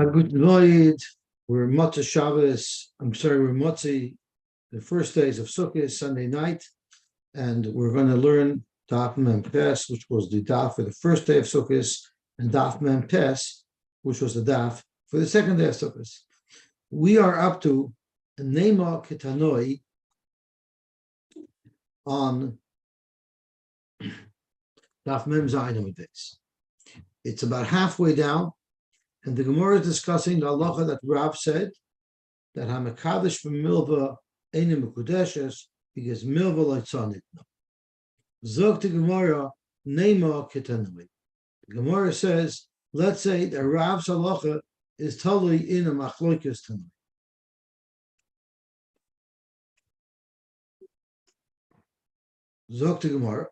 Good night. We're Matzah Shabbos. We're Motzi, the first days of Sukkot, Sunday night, and we're going to learn Daf Mem Pes, which was the Daf for the first day of Sukkot, and Daf Mem Pes, which was the Daf for the second day of Sukkot. We are up to Nema Ketanoi on Daf Mem Zayin days. It's about halfway down. And the Gemara is discussing the halacha that Rav said that Hamakadosh b'milva einim mekudeshes because milva loitzanit. Zog the Gemara neima ketanui. The Gemara says, let's say that Rav's halacha is totally in a machloikos tanui. Zog the Gemara.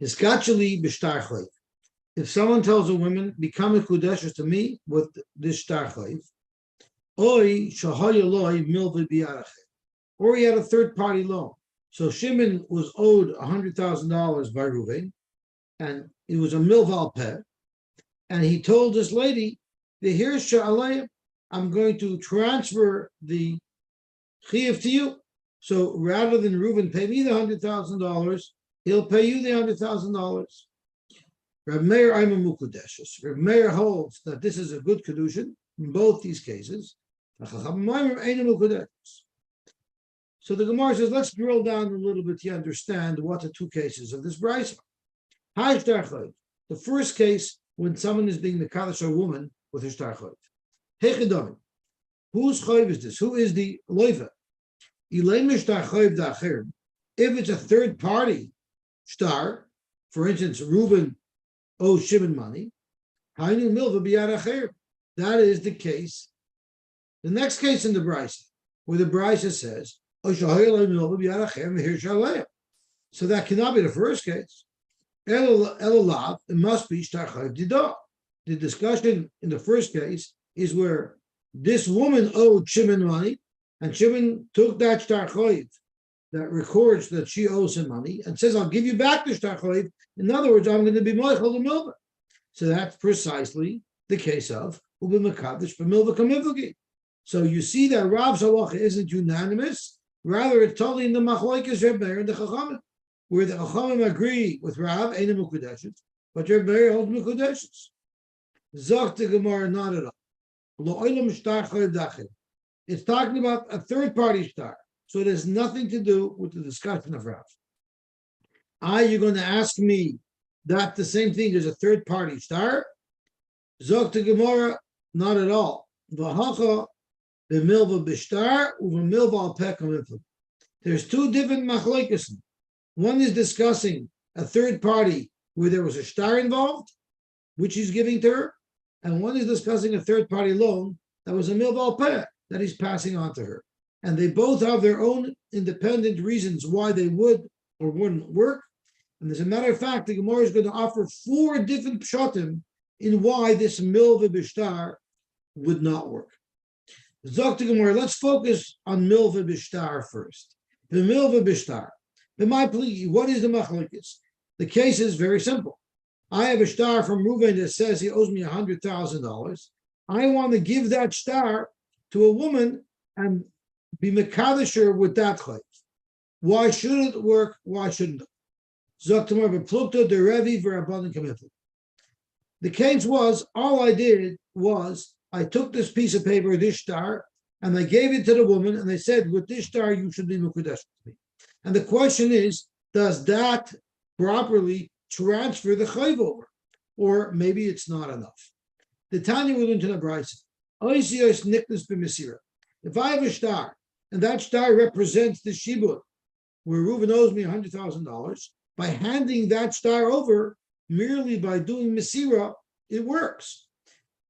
Hiskacheli b'shtar chayv. If someone tells a woman, become a kudeshes to me with this shtar chayv, or he had a third-party loan. So Shimon was owed $100,000 by Reuven, and it was a milval peh, and he told this lady, I'm going to transfer the chiyuv to you. So rather than Reuven pay me the $100,000, he'll pay you the $100,000. Rav Meir Rav Meir holds that this is a good Kiddushin in both these cases. So the Gemara says, let's drill down a little bit to understand what the two cases of this brisa. The first case, when someone is being mekadosh a woman with her shtar chayv. Whose chayv is this? Who is the loiva? If it's a third party shtar, for instance, Reuben owes Shimon money, that is the case. The next case in the brisa, where the brisa says, so that cannot be the first case. It must be shtar chayv didah. The discussion in the first case is where this woman owed Shimon money, and Shimon took that shtar chayv that records that she owes him money and says, I'll give you back the shtar chayv. In other words, I'm going to be moichel the milva. So that's precisely the case of ubi mekadosh b'milva kamivlagi. So you see that Rav's halacha isn't unanimous. Rather, it's totally in the machlokes Reb Meir and the Chachamim, where the Chachamim agree with Rav, ain't mekudeshes, but Reb Meir holds mekudeshes. Zok the Gemara, not at all. Lo'olam shtar chayv dachir. It's talking about a third-party shtar. So it has nothing to do with the discussion of Rav. You're going to ask me that the same thing as a third-party shtar? Zok to Gemara, not at all. V'hacha b'milva b'shtar u'v'milva al peh kamifla. There's two different machlokes. One is discussing a third party where there was a shtar involved, which he's giving to her, and one is discussing a third-party loan that was a milva al peh that he's passing on to her. And they both have their own independent reasons why they would or wouldn't work. And as a matter of fact, the Gemara is going to offer 4 different pshatim in why this milva b'shtar would not work. Zok the Gemara, let's focus on milva b'shtar first. The milva b'shtar. What is the machlokes? The case is very simple. I have a shtar from Reuven that says he owes me $100,000. I want to give that shtar to a woman and be mekadosher with that chayv. Why should it work? Why shouldn't it? The case was, all I did was, I took this piece of paper, this shtar, and I gave it to the woman, and they said, with this shtar, you should be mekudesh to me. And the question is, does that properly transfer the chayv over? Or maybe it's not enough. The Tanya will into the brisa. If I have a shtar, and that shtar represents the shibud, where Reuven owes me $100,000, by handing that shtar over, merely by doing mesira, it works.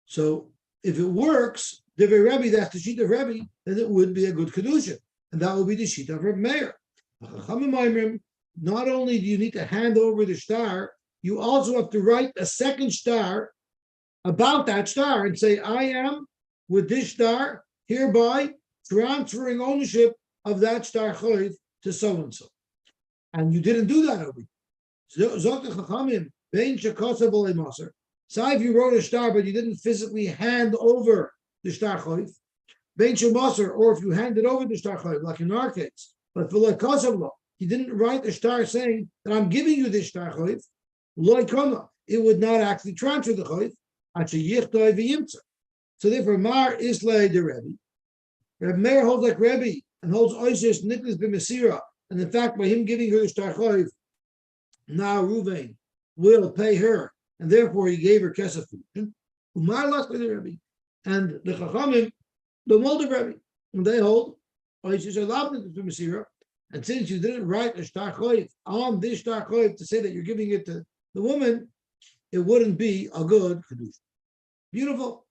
So if it works, that's the sheet of Rebbe, then it would be a good Kiddushin. And that would be the sheet of Reb Meir. Not only do you need to hand over the shtar, you also have to write a second shtar about that shtar and say, I am, with this shtar, hereby transferring ownership of that shtar chayv to so-and-so. And you didn't do that over here. Say if you wrote a star, but you didn't physically hand over the star choif, ben shemasar, or if you handed over the star choif, like in our case, but for like Kosovo, he didn't write the star saying that I'm giving you this star choif, loikona, it would not actually transfer the choif, so therefore, Mar Islay the Rebbe. Reb Meir holds like Rebbe and holds Oisius Nicholas b'Mesira, and in fact, by him giving her the star choif, now Ruvain will pay her, and therefore he gave her kesef kedushin. Umar Lasle the Rebbe, and the Chachamim, the Moldav Rebbe, and they hold Oisius Nicholas b'Mesira, and since you didn't write a star choif on this star choif to say that you're giving it to the woman, it wouldn't be a good kedushin. Beautiful.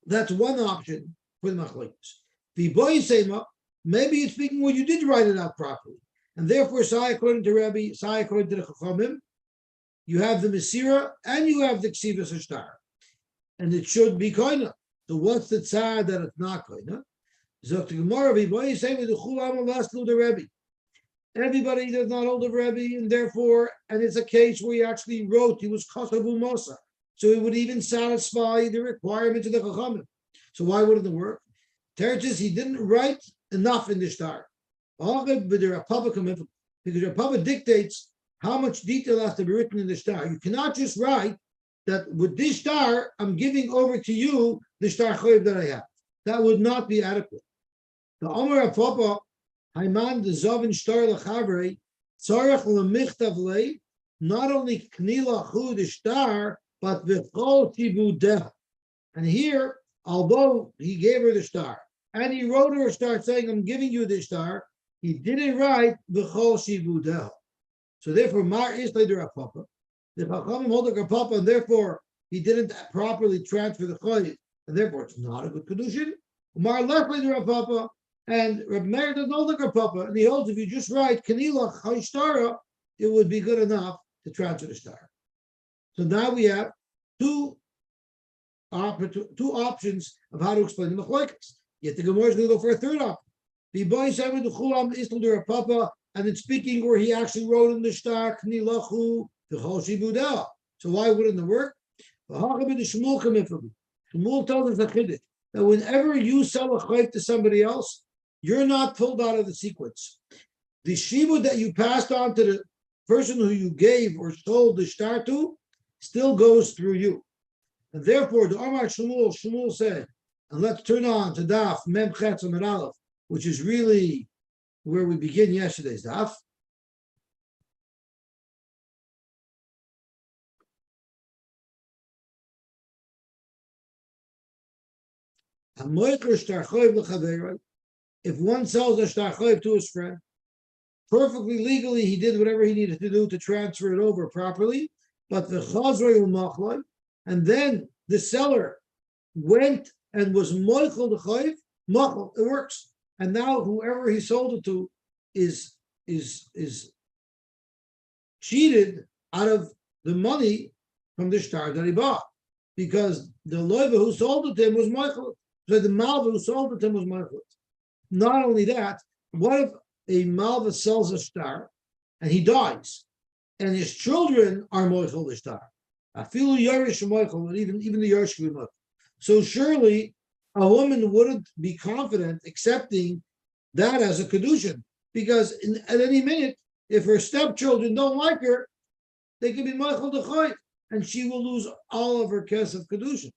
That's one option for the machlokes. The boy sema, maybe it's speaking when you did write it out properly, and therefore, say according to Rabbi, say according to the Chachamim, you have the Mesira and you have the Ksivas Ashtar, and it should be koina. So what's the tzad that it's not koina? Zok the Gemara, the boy sema the chulam last the Rebbe. Everybody does not hold the Rebbe, and therefore, and it's a case where he actually wrote, he was Kosavu Mosa. So it would even satisfy the requirements of the Chachamim. So why wouldn't it work? Tertius, he didn't write enough in the star. Because the Republic dictates how much detail has to be written in the star. You cannot just write that with this star, I'm giving over to you the star choiv that I have. That would not be adequate. The Omer Papa, Haiman the Zovin Star Lachavre, Tzarech Lemichtav Le, not only Knila Hu the star, but V'chol Tibudeh. And here, although he gave her the star, and he wrote her a star saying, I'm giving you this star, he didn't write V'chol Tibudeh. So therefore, Mar Islay the Rapapa, the Chachamim hold the Rapapa, and therefore he didn't properly transfer the Choyit, and therefore it's not a good Kiddushin. Mar Leflay the Rapapa, and Reb Meir doesn't hold the Rapapa, and he holds if you just write Kanilach Haishtara, it would be good enough to transfer the star. So now we have two options of how to explain the machlokes. Yet the Gemara is going to go for a third option. The boy said with the chulam istel der papa, and it's speaking where he actually wrote in the star knilachu the choshi budel. So why wouldn't it work? Shmuel tells us that whenever you sell a chayv to somebody else, you're not pulled out of the sequence. The shibud that you passed on to the person who you gave or sold the star to still goes through you. And therefore, the Amar Shmuel said, and let's turn on to Daf Mem Chetz Amud Aleph, which is really where we begin yesterday's Daf. If one sells a shtar choiv to his friend, perfectly legally, he did whatever he needed to do to transfer it over properly. But the chazrei u'machloi, and then the seller went and was moichel the choiv, machal, it works. And now whoever he sold it to is cheated out of the money from the shtar that he bought, because the loiva who sold it to him was moichel. So the malva who sold it to him was moichel. Not only that, what if a malva sells a shtar and he dies, and his children are moichel the shtar? Afilu yarish moichel, and even the yarish will be moichel. So surely a woman wouldn't be confident accepting that as a kedushin, because at any minute, if her stepchildren don't like her, they could be moichel the choy, and she will lose all of her kesef kedushin.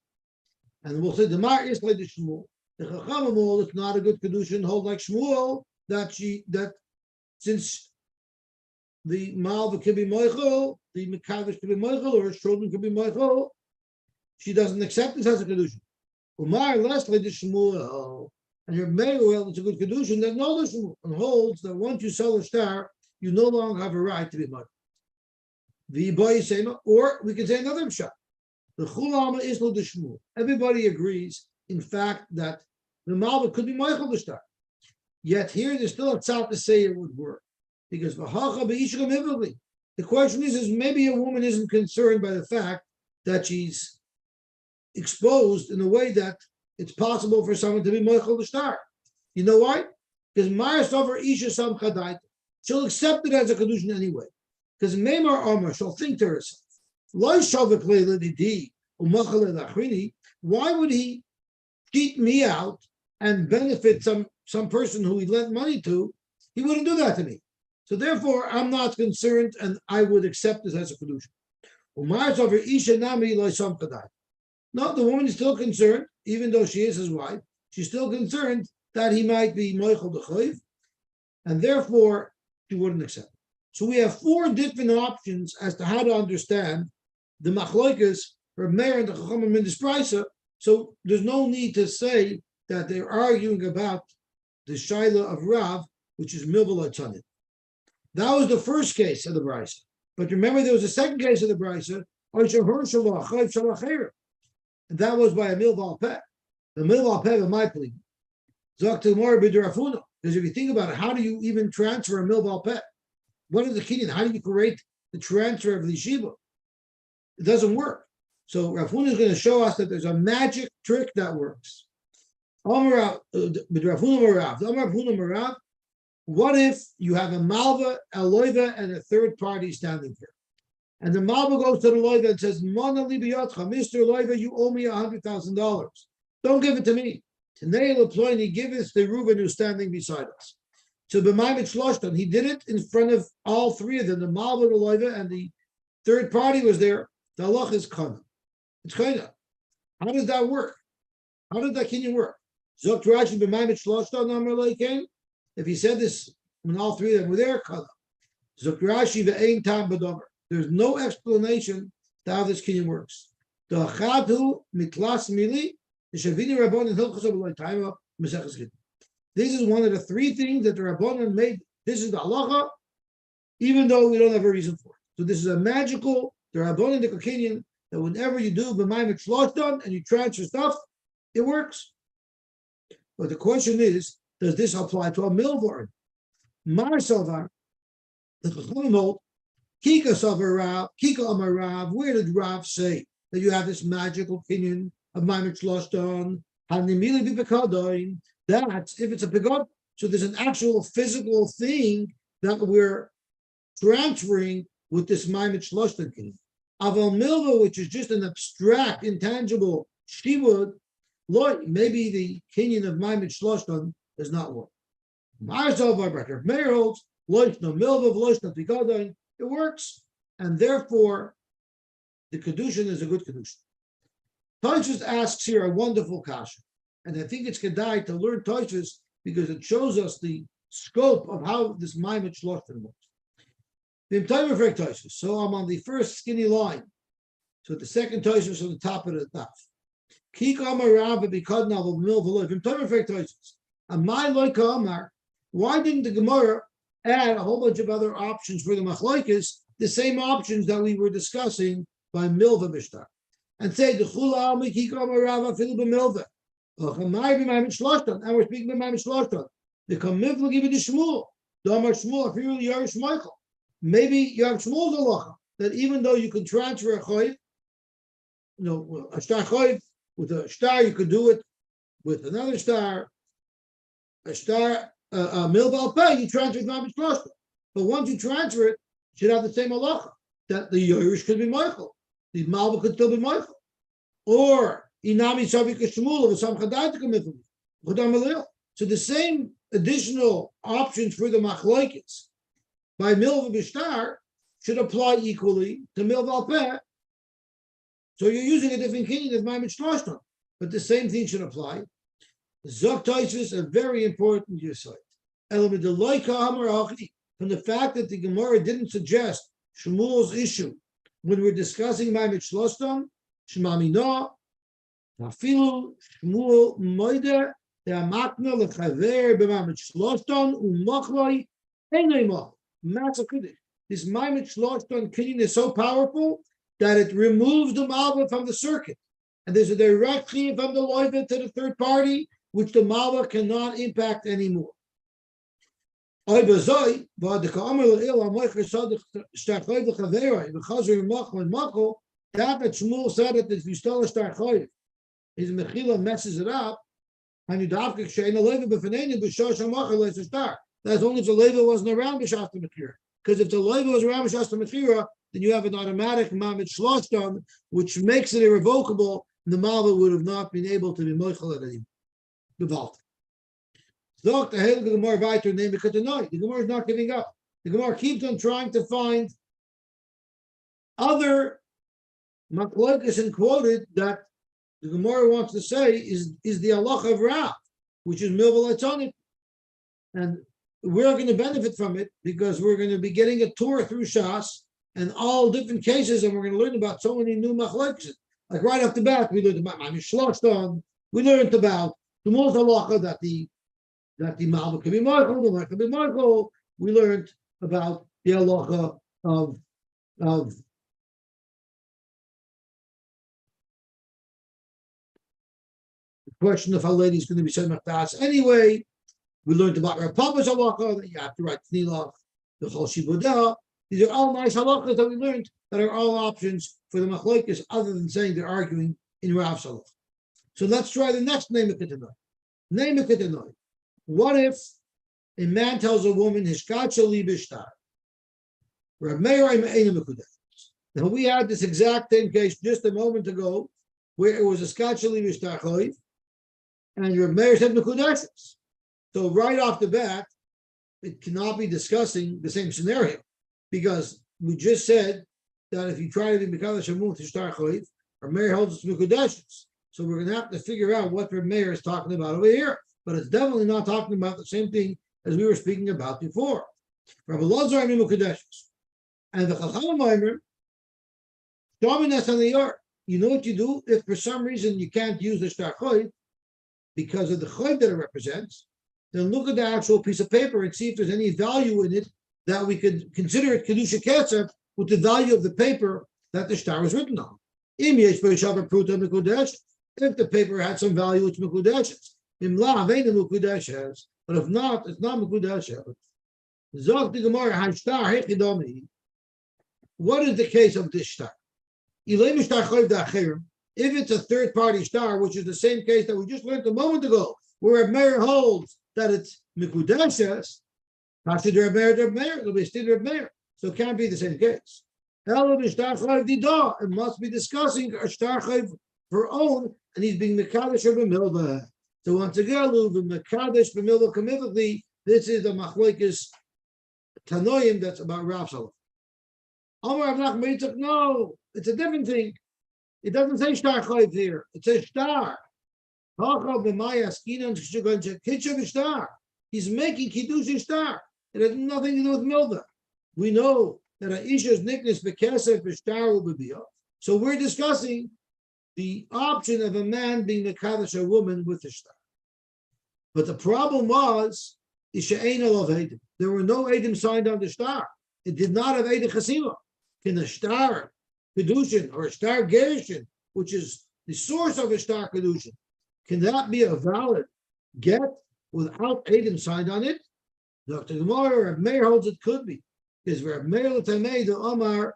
And we'll say the mar is like the Shmuel. The Chachamim hold it's not a good kedushin. Hold like Shmuel that since the malva could be moichel, the mekadosh could be moichel, or his children could be moichel, she doesn't accept this as a kedushin. Umar less like the Shmuel, and your Meir, well, it's a good kedushin. There's no Shmuel, and holds that once you sell a star, you no longer have a right to be moichel. The boy say, or we can say another shot. The chulama is no the Shmuel. Everybody agrees, in fact, that the malva could be moichel the star. Yet here there's still a tzad to say it would work, because the question is maybe a woman isn't concerned by the fact that she's exposed in a way that it's possible for someone to be moichel the star. You know why? Because Ma'as over Isha Sam Chadait, she'll accept it as a kedushin anyway. Because Meimar Amar, she'll think to herself, Why would he cheat me out and benefit some person who he lent money to? He wouldn't do that to me. So therefore, I'm not concerned, and I would accept this as a Kiddushin. No, the woman is still concerned, even though she is his wife. She's still concerned that he might be Moichel D'Chayv, and therefore she wouldn't accept. So we have four different options as to how to understand the Machloikas for Meir and the Chachamim in this Brisa. So there's no need to say that they're arguing about the Shaila of Rav, which is Milval Atzanim. That was the first case of the Brisa. But remember, there was a second case of the Brisa, and that was by a Milval Peh. The Milval Peh of my plea. Because if you think about it, how do you even transfer a Milval Peh? What is the Kenyan? How do you create the transfer of the yeshiva? It doesn't work. So Rav Huna is going to show us that there's a magic trick that works. What if you have a Malva, a Loiva, and a third party standing here? And the Malva goes to the Loiva and says, Mr. Loiva, you owe me $100,000. Don't give it to me. Today, Leploini, give it to the Reuben who's standing beside us. So B'Maimet Shloshtan, he did it in front of all three of them, the Malva, the Loiva, and the third party was there. The halach is kana. It's kana. How does that work? How does that kinyan work? Zok Rashi B'Maimet Shloshtan Amar Leiken. If he said this when all three of them were there, kana. Zok Rashi ve'ein tam b'domer. There's no explanation to how this kinyan works. The achadu mitlas mili Shavini Rabban and Hilchos Abelai Taima Mesechus Gittin. This is one of the three things that the Rabbanan made. This is the halacha, even though we don't have a reason for it. So this is a magical, the Rabbanan the Kinyan, that whenever you do B'Maimet Shloshtan and you transfer stuff, it works. But the question is, does this apply to a milvor? Mar Salvar, the Chachamim hold, Kika Salvar Rav, Kika Amar Rav. Where did Rav say that you have this magical Kinyan of Maimet Shloshtan? Hanimili B'Pekadoin. That's if it's a pegod. So there's an actual physical thing that we're transferring with this Maimet Shloshtan Kinyan. Aval Milva, which is just an abstract, intangible shivud, maybe the Kinyan of Maimet Shloshtan does not work. It works, and therefore the Kiddushin is a good Kiddushin. Tosfos asks here a wonderful kasha, and I think it's kedai to learn Tosfos because it shows us the scope of how this Maimet Shloshtan works. So I'm on the first skinny line. So the second Tosfos on the top of the daf. Why didn't the Gemara add a whole bunch of other options for the machlokes, the same options that we were discussing by Milva Bishtar, and say the Chula Almi Kikam Rava Filu B'Milva, and we're speaking about Maimet Shloshtan. The Kamivla give it to Shmuel. Damar Shmuel, Afiru Yarish Michael. Maybe you have Shmuel's halacha that even though you can transfer a choiv, a star choiv with a star, you could do it with another star, a star, a milval pay, you transfer it Maimet Shloshtan. But once you transfer it, you should have the same halacha that the Yorish could be Michael, the Malva could still be Michael, or Inami Savik Shmuel of some Chadai to come in. So the same additional options for the machlokes by Milva Bishtar should apply equally to Milva Peh. So you're using a different kinyan of Maimet Shloshtan, but the same thing should apply. Zok Tosfos, a very important yesod. Element the loika amar achdi, from the fact that the Gemara didn't suggest Shmuel's issue when we're discussing Maimet Shloshtan, Shmamina, Nafilu Shmuel Moide, the Amakna lechaver b'Maimet Shloshtan u'machloi einay mach. This Maimet Shloshtan kinyan is so powerful that it removes the Malva from the circuit. And there's a direct chiyuv from the loiva to the third party, which the Malva cannot impact anymore. That Shmuel said that if you stole a star choiv, his mechila messes it up, and you dafka she'ena loiva b'feneinu b'shah shamachal es a star. That's only if the loiva wasn't around b'shas the mechira. Because if the loiva was Ram Shasta Mechira, then you have an automatic Mamid Shloshtam, which makes it irrevocable, and the Malva would have not been able to be Moichel at any Gewalt. The Gemara is not giving up. The Gemara keeps on trying to find other Machlokes and quoted that the Gemara wants to say is the halacha of Rav, which is Milval Atzonik. And we're going to benefit from it because we're going to be getting a tour through Shas and all different cases, and we're going to learn about so many new Machlokes. Like right off the bat, we learned about Mami Shloshton, we learned about the most halacha that the Malva could be Michael, the Malva could be Michael. We learned about the halacha of the question of how lady is going to be Semach Das anyway. We learned about Rav Papa's halacha that you have to write Tnilach, the Chol Shibudah. These are all nice halachas that we learned that are all options for the Machlokes, other than saying they're arguing in Rav's halacha. So let's try the next name of Ketanoi. Name of Ketanoi. What if a man tells a woman, Hishkacha li bishtar? Now we had this exact same case just a moment ago, where it was a Hishkacha li bishtar choiv, and Rav Meir said Mekudeshes. So right off the bat, it cannot be discussing the same scenario, because we just said that if you try to be Mekadosh Hamut Hishtar choiv, Rav Meir holds it's Mekudeshes. So we're going to have to figure out what Rav Meir is talking about over here. But it's definitely not talking about the same thing as we were speaking about before. Rabbi Lazar and Mukadeshes. And the Chacham Maimer, Dominus on the yard. You know what you do? If for some reason you can't use the Shtar Choy because of the Choy that it represents, then look at the actual piece of paper and see if there's any value in it that we could consider it Kedusha Ketzer with the value of the paper that the Shtar was written on. If the paper had some value, it's Mukadeshes. But if not, it's not Mekudeshes. What is the case of this star? If it's a third-party star, which is the same case that we just learned a moment ago, where a mayor holds that it's Mekudeshes, it'll be still Reb Meir. So it can't be the same case. It must be discussing a star for own, and he's being Mekadosh of a Milva. So once again, Mekadosh b'milva kamivavli, this is the machlokes tanoim that's about Rav Salah. Amar Rav Nachman Yitzchak, no, it's a different thing. It doesn't say shtar chayv here. It says shtar. He's making Kiddushin shtar. It has nothing to do with milva. We know that a isha's nickness bekesef b'shtar u'b'biyah. So we're discussing the option of a man being the Kaddish a woman with the shtar. But the problem was, there were no Eidim signed on the shtar. It did not have Eidim Chasima. Can a shtar Kiddushin or a shtar Gerushin, which is the source of a shtar Kiddushin, can that be a valid get without Eidim signed on it? Dr. Gemara, Reb Meir holds it could be. Because Reb Meir L'Tamei the Omar,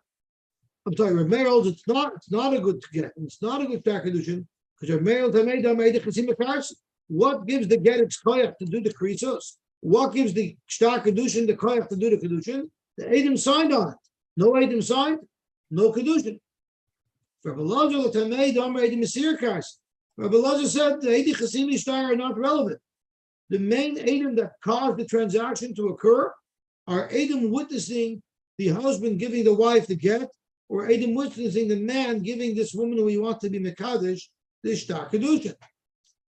Reb Meir holds it's not a good get, it's not a good shtar Kiddushin, because Reb Meir L'Tamei the Omar Chasima Karsi. What gives the get its koyach to do the krisos? What gives the shtar kedushin the koyach to do the kedushin? The Eidim signed on it. No Eidim signed, no kedushin. Rabbi Lazar l'tamei dam Eidim Mesir Kars. Rabbi Lazar said the Eidim Chasim shtar are not relevant. The main Eidim that caused the transaction to occur are Eidim witnessing the husband giving the wife the get, or Eidim witnessing the man giving this woman who he wants to be mekadesh this shtar kedushin.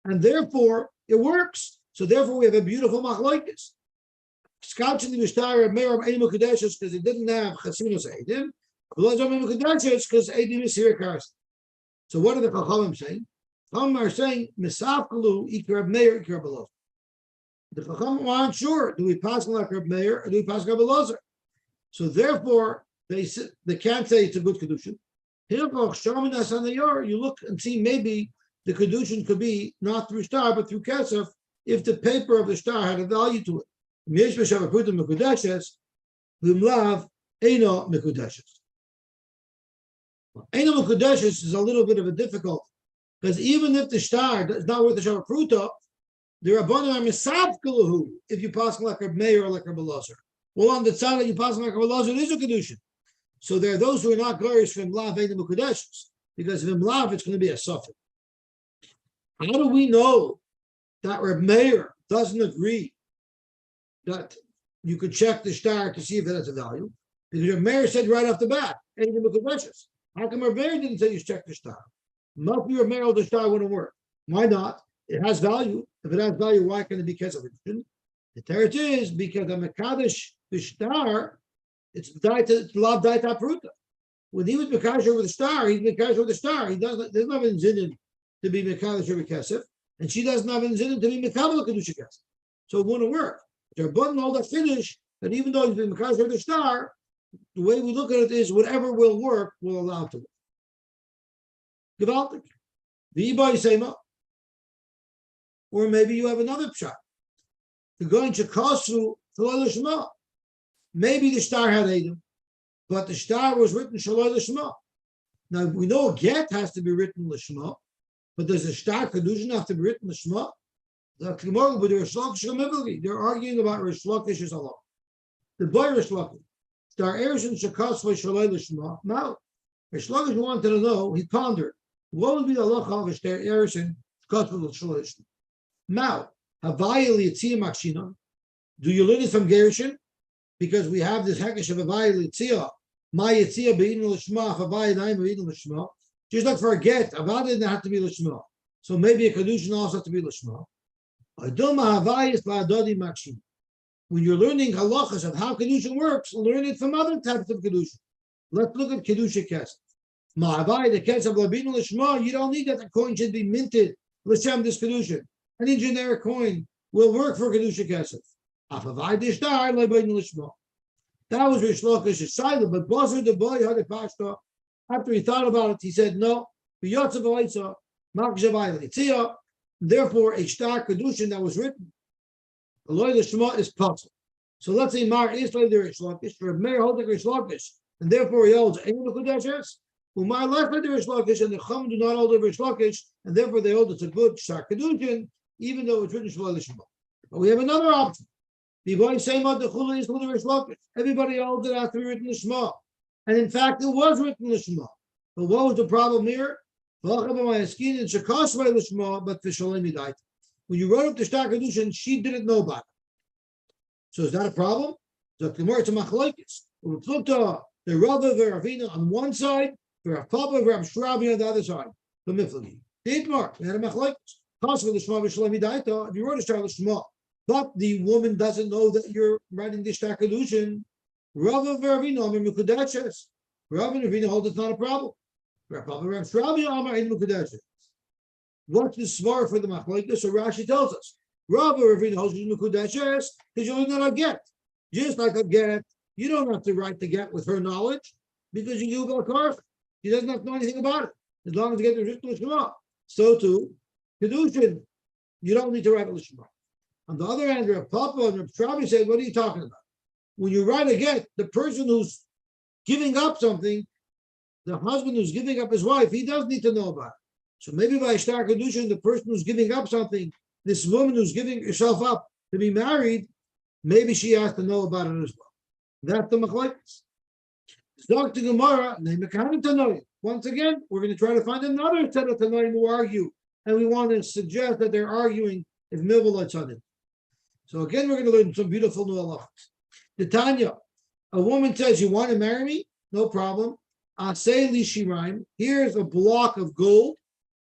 And therefore, it works. So therefore, we have a beautiful machlokes. Scouting the Mishtar of Meir of Eidim Mekudeshes because it didn't have Chasimus Eidim. Because Eidim is here cast. So what are the Chachamim saying? Chachamim are saying Misafkalu Ikar Meir Ikar Below. The Chachamim aren't sure. Do we pass like Reb Meir or do we pass Reb Elazar? So therefore, they can't say it's a good kedushin. You look and see maybe the kedushin could be not through shtar but through kesef if the paper of the shtar had a value to it. Eino Mekudeshes is a little bit of a difficult because even if the shtar is not worth the shtar pruta, the Rabbanan are misavkalahu if you pass like Reb Meir or like Reb Elazar. Well, on the tzad that you pass like it is a Kiddushin. So there are those who are not glorious from Lav and the Mukadeshus, because if in Lav it's going to be a suffix. How do we know that Reb Meir doesn't agree that you could check the star to see if it has a value? Because Reb Meir said right off the bat, and the Mukadeshus. How come Reb Meir didn't say you check the star? Must be Reb Meir, the star wouldn't work. Why not? It has value. If it has value, why can it be kesef? The teretz is because a mekadosh the star, it's lav daita pruta. When he was mekadosh with the star, he's mekadosh with the star. He doesn't. There's not an zinin to be mekadosh over kesef, and she doesn't have an zinin to be mekabel kedusha kesef. So it wouldn't work. They're button all that finish that even though he's been mekadosh with the star, the way we look at it is whatever will work will allow to work. Gewaltig. The ibay sema. Or maybe you have another pshat. You're going to kasu shaloi l'shma. Maybe the star had Adam, but the star was written shaloi l'shma. Now we know a get has to be written l'shma, but does the star Kiddushin have to be written l'shma? They're arguing about Rish Lakish's halach. The boy Rish Lakish, star Erison shakas shaloi l'shma. Now Rish Lakish wanted to know. He pondered what would be the halacha of star Erison shakas shaloi l'shma. Now, Havaya Litzia Makshina. Do you learn it from Gershon? Because we have this Hekesh of Havaya Litzia. My Yitzia Be'in L'Shma, Havaya Naim Be'in L'Shma. Just like for a get, Havaya didn't have to be L'Shma. So maybe a Kiddushin also has to be L'Shma. Adoma Havaya is La'adodi Makshina. When you're learning halachas of how Kiddushin works, learn it from other types of Kiddushin. Let's look at Kiddushin Kesef. Ma'avaya, the Kesef L'Bin L'Shma, you don't need that the coin should be minted L'Shem this Kiddushin. Any generic coin will work for Kedusha Kesef. That was Rish Lakish's silent, but Buzzer the boy had a pashta. After he thought about it, he said, no, therefore a star Kedushin that was written, Eloi the Shema is possible. So let's say Mar is like the Rish Lakish, for Meir holds the Rish Lakish, and therefore he holds any of the Kedushes. Umar left like the Rish Lakish, and the Chum do not hold the Rish Lakish, and therefore they hold it's a good star Kedushin, even though it's written Shaloi L'Shma. But we have another option. Everybody else it has to be written L'Shma. And in fact, it was written L'Shma. But what was the problem here? But when you wrote up the Shtar Kedushin, she didn't know about it. So is that a problem? So the more it's a machlokes. The Rabba Veravina on one side, the Papa Shrabi on the other side. The Miflagi. Dietmar, we had a machlokes. If you wrote a star L'Shma, but the woman doesn't know that you're writing the Shtar Kiddushin, Rav Veravina Amar Mukudeshes. Rav and Ravina hold it's not a problem. What's the svar for the machlokes? So Rashi tells us, Rav and Ravina holds Mukudeshes because you're not a get. Just like a get, you don't have to write the get with her knowledge because you do Balkarf. She doesn't have to know anything about it as long as you get the written L'Shma. So too. Kiddushin, you don't need to write a L'Shma. On the other hand, Rav Papa and Rav Travi said, what are you talking about? When you write a get, the person who's giving up something, the husband who's giving up his wife, he does need to know about it. So maybe by Shtar Kiddushin, the person who's giving up something, this woman who's giving herself up to be married, maybe she has to know about it as well. That's the machlokes. Dr. Gemara, once again, we're going to try to find another set of Tanoim who argue. And we want to suggest that they're arguing if Milvah on it. So again, we're going to learn some beautiful new halachas. The Tanya, a woman says, you want to marry me? No problem. Asay li shiraim. Here's a block of gold.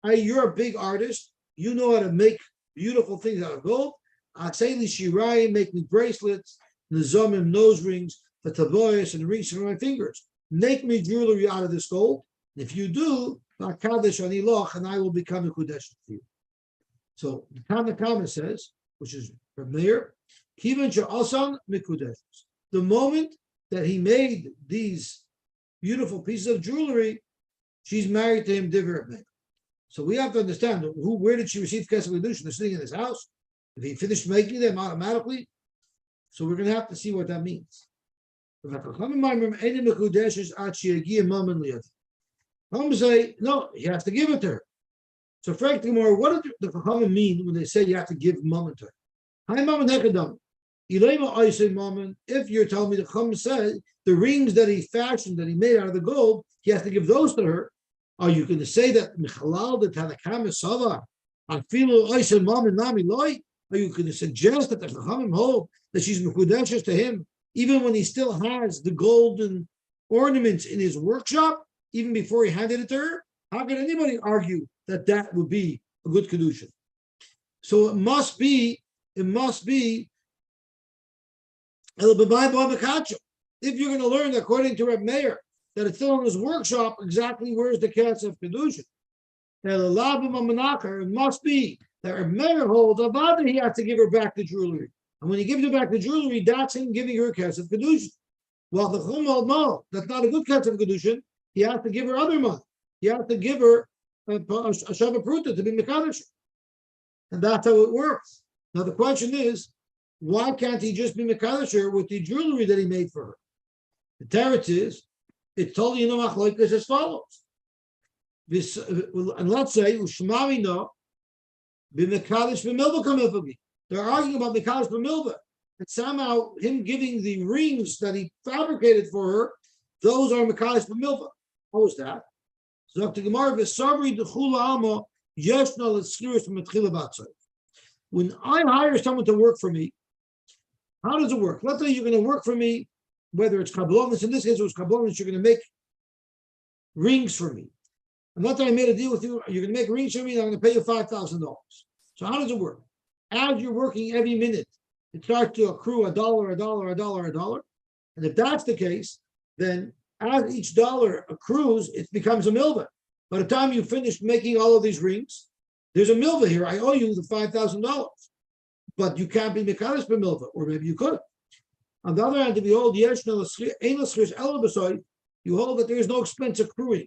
You're a big artist. You know how to make beautiful things out of gold. Asay li shiraim, make me bracelets, nizamim, nose rings, the tavoyas, and rings for my fingers. Make me jewelry out of this gold. If you do, and I will become a Kudesh for you. So the Tanakama says, which is from there, the moment that he made these beautiful pieces of jewelry, she's married to him divrei meir. So we have to understand where did she receive Kesef Kedushin? They're sitting in his house. If he finished making them automatically, so we're going to have to see what that means. Some say, no, he has to give it to her. So frankly, more, what do the Chachamim mean when they say you have to give mammon to her? Hi, mammon hekadam. If you're telling me the Chum said the rings that he fashioned, that he made out of the gold, he has to give those to her. Are you going to say that Michalal the Tanakam Sava Afilu Oisel Mom and Nami Loi? Are you going to suggest that the Chachamim hold that she's mekudeshes to him, even when he still has the golden ornaments in his workshop, even before he handed it to her? How can anybody argue that that would be a good Kiddushin? So it must be, if you're going to learn, according to Reb Meir, that it's still in his workshop, exactly where's the cats of Kiddushin? It must be that Reb Meir holds about he has to give her back the jewelry. And when he gives her back the jewelry, that's him giving her cats of Kiddushin. While the Chum hold, no, that's not a good cats of Kiddushin. He has to give her other money. He has to give her a Shava Pruta to be Mekadosh. And that's how it works. Now the question is, why can't he just be Mekadosh with the jewelry that he made for her? The teretz is, it's totally machlokes as follows. This, and let's say Ushmavino b'Mekadosh b'Milva kamilvagi. They're arguing about Mekadosh b'Milva, and somehow him giving the rings that he fabricated for her, those are Mekadosh b'Milva. How is that? When I hire someone to work for me, how does it work? Let's say you're going to work for me, whether it's kablonis, in this case it was kablonis, you're going to make rings for me. And let's say I made a deal with you, you're going to make rings for me, and I'm going to pay you $5,000. So how does it work? As you're working every minute, it starts to accrue $1. And if that's the case, then as each dollar accrues, it becomes a milva. By the time you finish making all of these rings, there's a milva here. I owe you the $5,000. But you can't be mekadosh b'milva, or maybe you could. On the other hand, if you hold you hold that there is no expense accruing.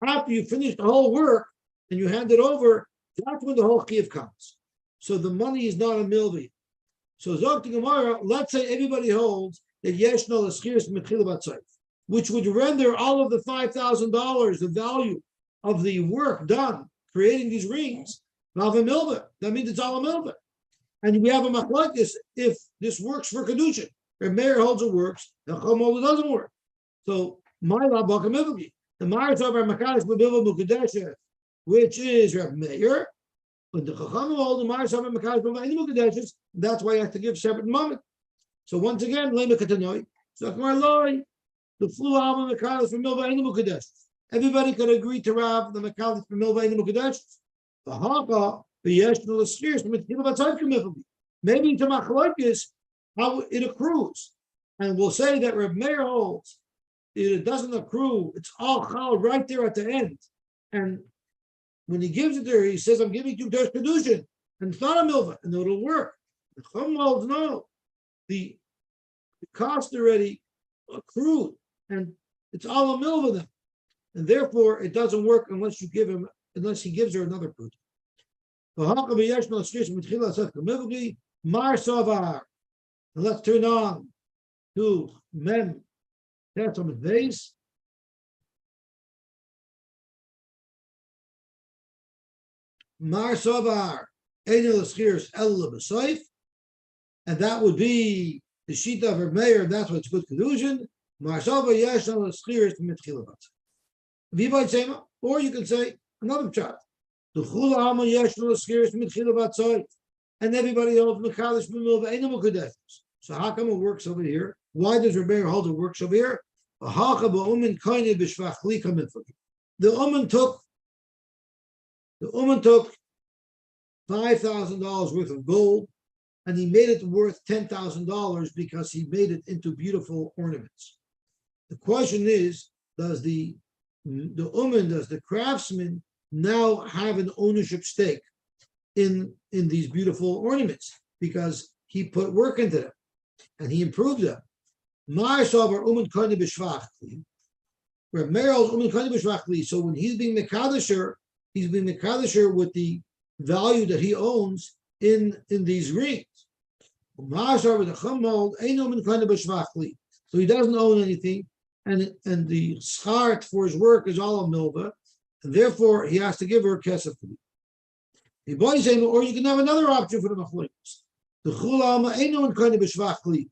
After you finish the whole work and you hand it over, that's when the whole chiyuv comes. So the money is not a milvi. So Zok Gemara, let's say everybody holds that yeshno l'schiris mitchila b'tzayif, which would render all of the $5,000, the value of the work done creating these rings, not a milva. That means it's all a milva. And we have a machlokes if this works for Kiddushin. If Meir holds it works, the Chum holds it doesn't work. So my law bakamivagi. The Ma'ariv of our Makadosh b'Milva Mukadeshes, which is Reb Meir, but the Chacham holds the Ma'ariv of our Makadosh b'Milva Mukadeshes. That's why you have to give separate moment. So once again, Lema Katanoi. So Akmar Loi, the full album Makadosh b'Milva Mukadeshes. Everybody could agree to Rav the Makadosh b'Milva Mukadeshes. The Haka. Maybe to machlokes how it accrues, and we'll say that Reb Meir holds it doesn't accrue; it's all chal right there at the end. And when he gives it there, he says, "I'm giving you Dersh Kiddushin," and it's not a milva, and it'll work. The Chum holds no, the cost already accrued, and it's all a milva then, and therefore it doesn't work unless he gives her another proof. Let's turn on to Mem Testament base. Mar Sovar Enel Schirs El B'Soif, and that would be the sheet of her mayor. That's what's good conclusion. Mar Sovar Yesh El Schirs Mitchilavat. Vivai Sema, or you can say another chart. The Chula Hama Yeshua Skiris Mitchila Batsoy, and everybody else Mechalish B'Milva Animal Kadeshus. So how come it works over here? Why does Rebbeir hold it works over here? The Uman took $5,000 worth of gold, and he made it worth $10,000 because he made it into beautiful ornaments. The question is, does the craftsman now have an ownership stake in these beautiful ornaments because he put work into them and he improved them? So when he's being Mekadesher, he's being Mekadesher with the value that he owns in these rings. So he doesn't own anything, and the schart for his work is all a milva, and therefore he has to give her kesef. Or you can have another option for the machlokes. The chulama ain't no one kind of b'shvachli.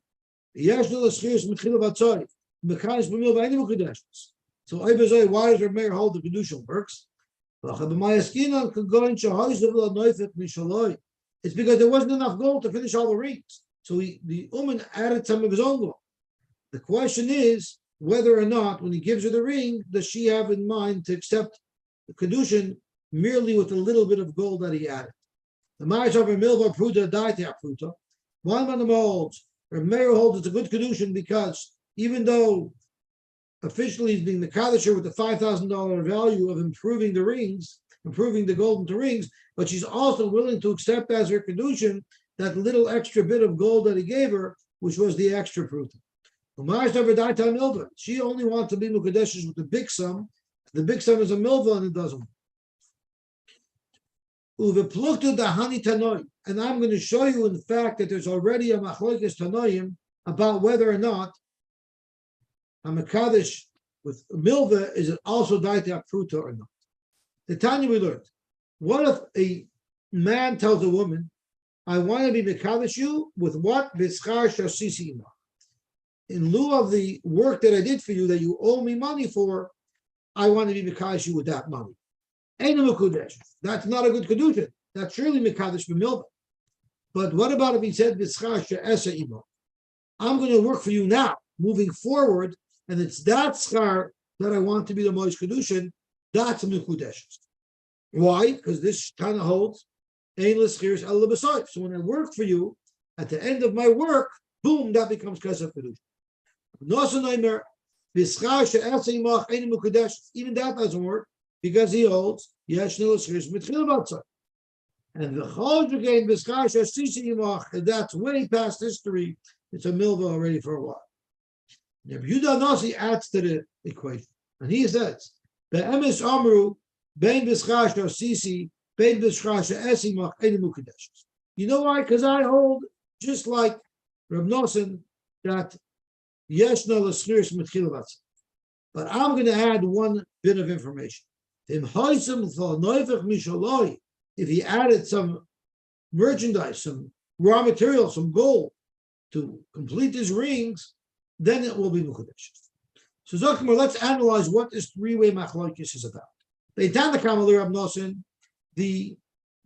Yesh no l'schiris mitchila v'atzoy. Mekayis b'mil v'ainu mukadeshes. So Ibazoi, why does her mayor hold the Kiddushin works? It's because there wasn't enough gold to finish all the rings. So the Uman added some of his own gold. The question is whether or not, when he gives her the ring, does she have in mind to accept the Kiddushin merely with a little bit of gold that he added? The marriage of her Milva Pruta Daita Pruta. One man holds, her mayor holds it's a good Kiddushin because even though officially he's being the Kadisher with the $5,000 value of improving the rings, improving the gold into rings, but she's also willing to accept as her Kiddushin that little extra bit of gold that he gave her, which was the extra Pruta. She only wants to be Mukadeshes with the big sum. The big sum is a milva and it doesn't. And I'm going to show you in fact that there's already a Machlokes Tanoim about whether or not a Mekadesh with milva is it also Daita Pruta or not. The Tanya we learned. What if a man tells a woman, I want to be Mekadesh you with what? In lieu of the work that I did for you that you owe me money for, I want to be Mekadesh you with that money. Ain't a Mekudesh. That's not a good Kiddushin. That's surely Mekadesh b'milva. But what about if he said, I'm going to work for you now, moving forward, and it's that schar that I want to be the Moish Kiddushin, that's Mekudesh. Why? Because this kind of holds, so when I work for you, at the end of my work, boom, that becomes Kesef Kiddushin. Even that doesn't work because he holds and the that's way past history. It's a milva already for a while. Yehuda Nasi adds to the equation, and he says, "Be'emes amru bein b'schasha sisi bein b'schasha esimach enu mukadeshes." You know why? Because I hold just like Reb Nosson that yeshna l'schiris mitchilavatz. But I'm going to add one bit of information. If he added some merchandise, some raw material, some gold to complete his rings, then it will be Mekudesh. So Zokimur, let's analyze what this three-way machlokes is about. The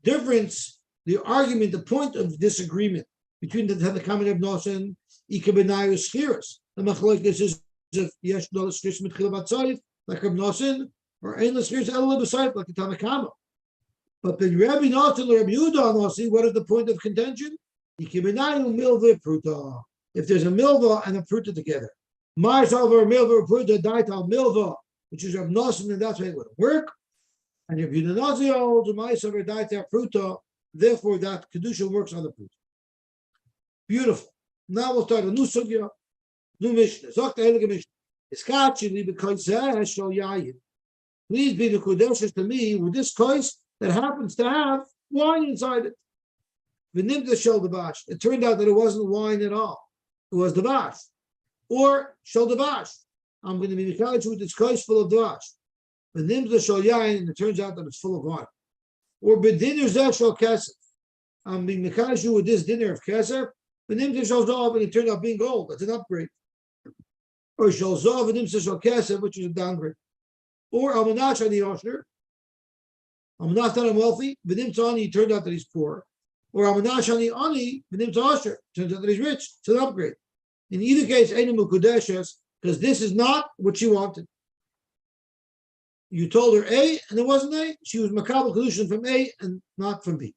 difference, the argument, the point of disagreement between the Tanakam and Reb Nosson, Ikabenayu Schiras. The machlokes is if Yesh no Schiras Mitchila Batzayif, like Reb Nosson, or Ein Schiras Ela B'Sayif, like the Tanakam. But the Rabbi Nosson or Rabbi Yehuda Nossi, what is the point of contention? Ikabenayu Milva Pruta. If there's a milva and a pruta together, Mars over milva pruta daita milva, which is Reb Nosson, and that's why it would work. And if you holds a mice over daita pruta, therefore that kedusha works on the pruta. Beautiful. Now we'll start a new sugya, new mishnah. Zok the heilige mishnah. Iskachili because shall yayin. Please be the kedusha to me with this kos that happens to have wine inside it. V'nimta shel devash. It turned out that it wasn't wine at all. It was devash, or shel devash. I'm going to be mekadosh with this kos full of devash. The nimza shel yain, and it turns out that it's full of wine. Or bedinner zeh shel kesef. I'm being mekadosh with this dinner of kesef. The nimza shel zav, and it turned out being gold. That's an upgrade. Or shel zav and nimza shel kesef, which is a downgrade. Or almanash ani osher. Almanash that I'm wealthy. The nimza ani, turned out that he's poor. Or almanash ani ani, the nimza osher. Turns out that he's rich. It's an upgrade. In either case, Einu Mukudeshes, because this is not what she wanted. You told her A, and it wasn't A. She was Makabel Kedushin from A and not from B.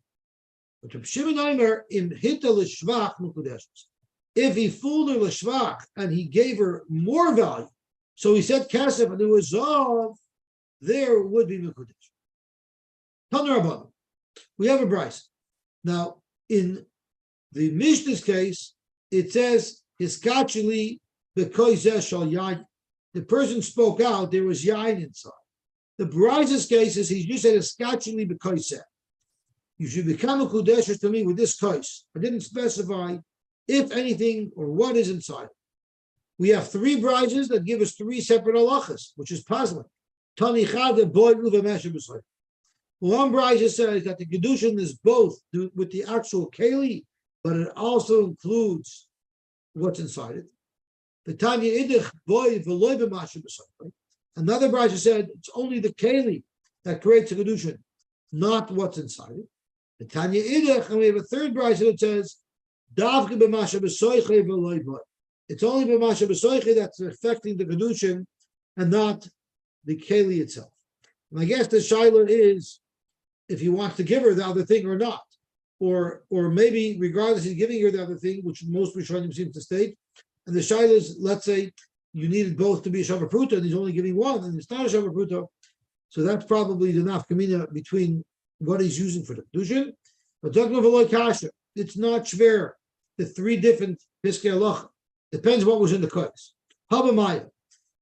But Reb Shimon Aimer in Hita L'Shvach Mukudeshes. If he fooled her L'Shvach and he gave her more value, so he said Kesef and it was Zav, there would be Mukudesh. Taner Rabbanan. We have a Bryce. Now, in the Mishnah's case, it says, Hiskachili b'koizeh shal yayin. The person spoke out, there was yayin inside. The Bryce's case is he just said Hiskachili b'koizeh. You should become a kudeshes to me with this kois. I didn't specify if anything or what is inside. We have three Bryces that give us three separate halachas, which is puzzling. Tani chade boy uva mesha b'soy. One Bryce says that the Kiddushin is both with the actual keli, but it also includes what's inside it. The Tanya Idich boy v'loy b'masha b'soy. Another brayso said it's only the keli that creates a Kiddushin, not what's inside it. The Tanya Idich, and we have a third brayso that says davke b'masha b'soy v'loy boy. It's only b'masha b'soy that's affecting the Kiddushin and not the keli itself. And I guess the shaila is if he wants to give her the other thing or not, or maybe regardless he's giving her the other thing, which most Rishonim seem to state. And the shaila is, let's say you needed both to be a shavar pruta, and he's only giving one, and it's not a shavar pruta. So that's probably the nafkamina between what he's using for the Kiddushin. But talking about kasha, it's not shver. The three different piskei halacha depends what was in the kais. Habamaya.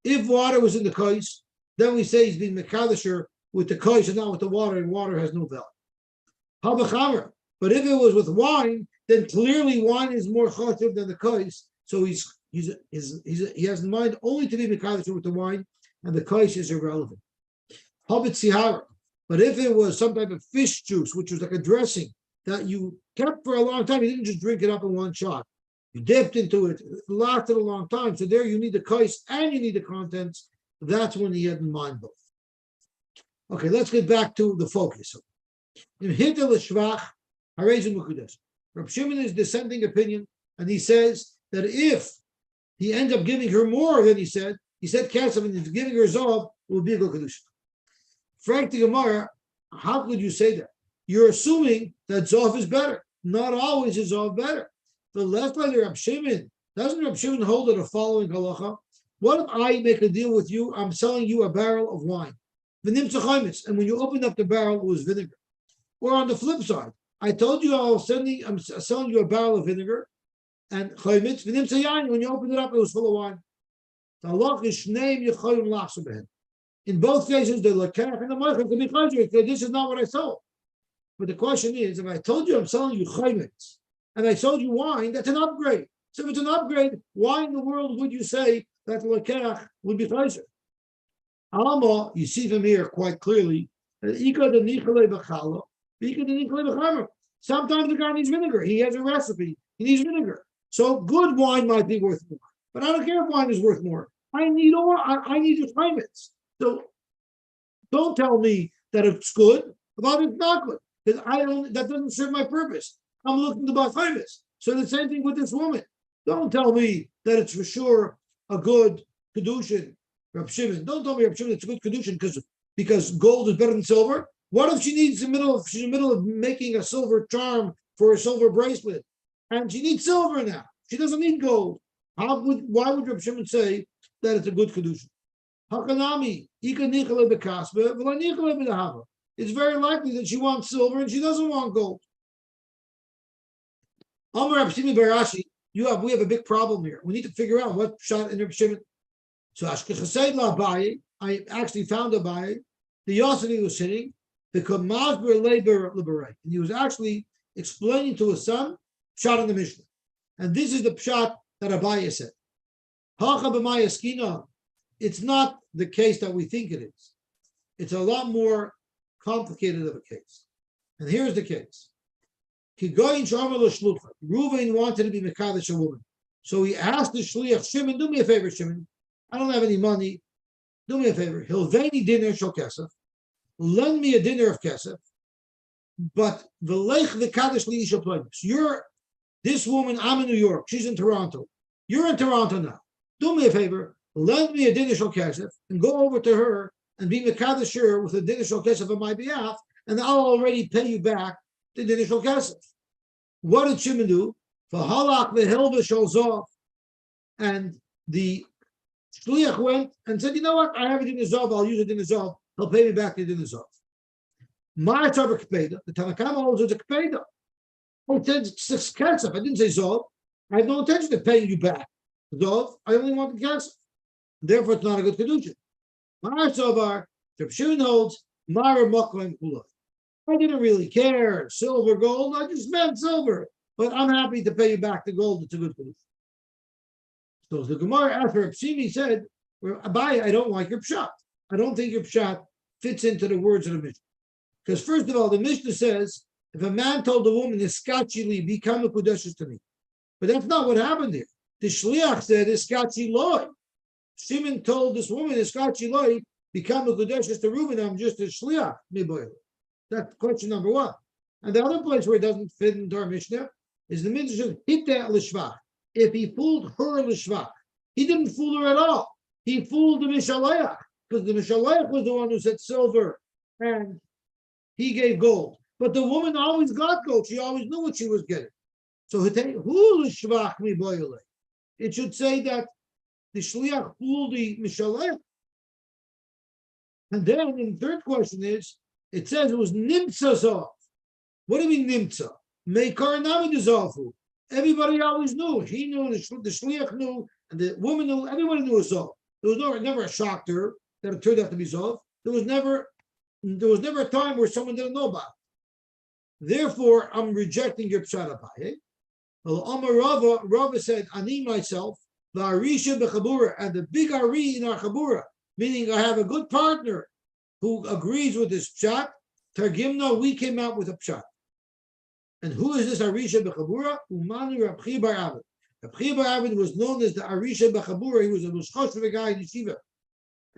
If water was in the kais, then we say he's being mekadesher with the kais and not with the water, and water has no value. Habachamer. But if it was with wine, then clearly wine is more chashuv than the kais. So he has in mind only to be mekadesher with the wine, and the kais is irrelevant. Habit sihara. But if it was some type of fish juice, which was like a dressing that you kept for a long time, you didn't just drink it up in one shot. You dipped into it, it lasted a long time. So there you need the kais and you need the contents. That's when he had in mind both. Okay, let's get back to the focus. In Hitel Shvach, Rab Shimon is dissenting opinion, and he says that if he ends up giving her more than he said Kesef, and he's giving her Zov, it will be a good Kiddushin. Frank the Gemara, how could you say that? You're assuming that Zov is better. Not always is Zov better. The left by the Rab Shimon, doesn't Rab Shimon hold to the following halacha? What if I make a deal with you? I'm selling you a barrel of wine. And when you opened up the barrel, it was vinegar. Or on the flip side, I told you I'm selling you a barrel of vinegar and chaymitz. When you opened it up, it was full of wine. In both cases, the lekach and the moichet can be chayzer. This is not what I sold. But the question is, if I told you I'm selling you chaymitz and I sold you wine, that's an upgrade. So if it's an upgrade, why in the world would you say that the lekach would be chayzer? Alma, you see from here quite clearly that sometimes the guy needs vinegar. He has a recipe. He needs vinegar. So good wine might be worth more. But I don't care if wine is worth more. I need the payments. So don't tell me that it's good about it's not good. Because that doesn't serve my purpose. I'm looking to buy payments. So the same thing with this woman. Don't tell me that it's for sure a good Kiddushin, Rab Shimon. Don't tell me, Rab Shimon, it's a good Kiddushin because gold is better than silver. What if she's in the middle of making a silver charm for a silver bracelet, and she needs silver now? She doesn't need gold. Why would Rab Shimon say that it's a good Kiddushin? It's very likely that she wants silver and she doesn't want gold. Amar Rab Shimon Barashi, we have a big problem here. We need to figure out what shot in Rab Shimon. So I actually found Abaye. The Yosy was sitting. And he was actually explaining to his son pshat in the Mishnah. And this is the pshat that Abaye said. It's not the case that we think it is. It's a lot more complicated of a case. And here's the case. Reuven wanted to be Mekadesh a woman. So he asked the Shliach, Shimon, do me a favor, Shimon. I don't have any money. Do me a favor. Hilveni dinner shel kesef. Lend me a dinner of kesef. But the Kaddish li isha ploimus. This woman, I'm in New York. She's in Toronto. You're in Toronto now. Do me a favor. Lend me a dinner shel kesef and go over to her and be Mekadesh with a dinner shel kesef on my behalf, and I'll already pay you back the dinner shel kesef. What did Shimon do? V'halach v'hilva shel zov. And the Shliach went and said, you know what? I have it in the Zov. I'll use it in the Zov. He'll pay me back the Zov. My Tzavah Kpeda, the Tanakama holds it's a Kpeda. I said it's Kesef. I didn't say Zov. I have no intention of paying you back Zov. I only want the Kesef. Therefore, it's not a good Kiddushin. My Tzavah, Reb Shimon holds, Mara Mokoim Kulot. I didn't really care, silver, gold. I just meant silver. But I'm happy to pay you back the gold. It's a good Kiddushin. So the Gemara after Reb Shimi said, Abaye, I don't like your pshat. I don't think your pshat fits into the words of the Mishnah. Because first of all, the Mishnah says If a man told the woman, "Iskachili, become a kudeshes to me," but that's not what happened here. The shliach said, "Iskachi loy." Shimon told this woman, "Iskachi loy, become a kudeshes to Reuben. I'm just a shliach." That's question number one. And the other place where it doesn't fit into our Mishnah is the Midrash Hitteh l'shvach. If he fooled her l'shvach, he didn't fool her at all. He fooled the Mishalayach, because the Mishalayach was the one who said silver and he gave gold. But the woman always got gold. She always knew what she was getting. So it should say that the shliach fooled the Mishalayach. And then the third question is, it says it was nimtza zov. What do we mean nimtza? Meikar nami dezavu. Everybody always knew. He knew, the shliach knew, and the woman knew. Everybody knew it was zov. There was never a shock to her that it turned out to be zov. There was never a time where someone didn't know about it. Therefore, I'm rejecting your pshat abaye. Rava said, "Ani myself, the arisha bechabura, and the big ari in our chabura, meaning I have a good partner who agrees with this pshat. Targimna, we came out with a pshat. And who is this arisha bechabura? Umanu Rab Chia bar Abed. Rab Chia bar Abed was known as the arisha bechabura. He was a mushchosh of a guy in yeshiva.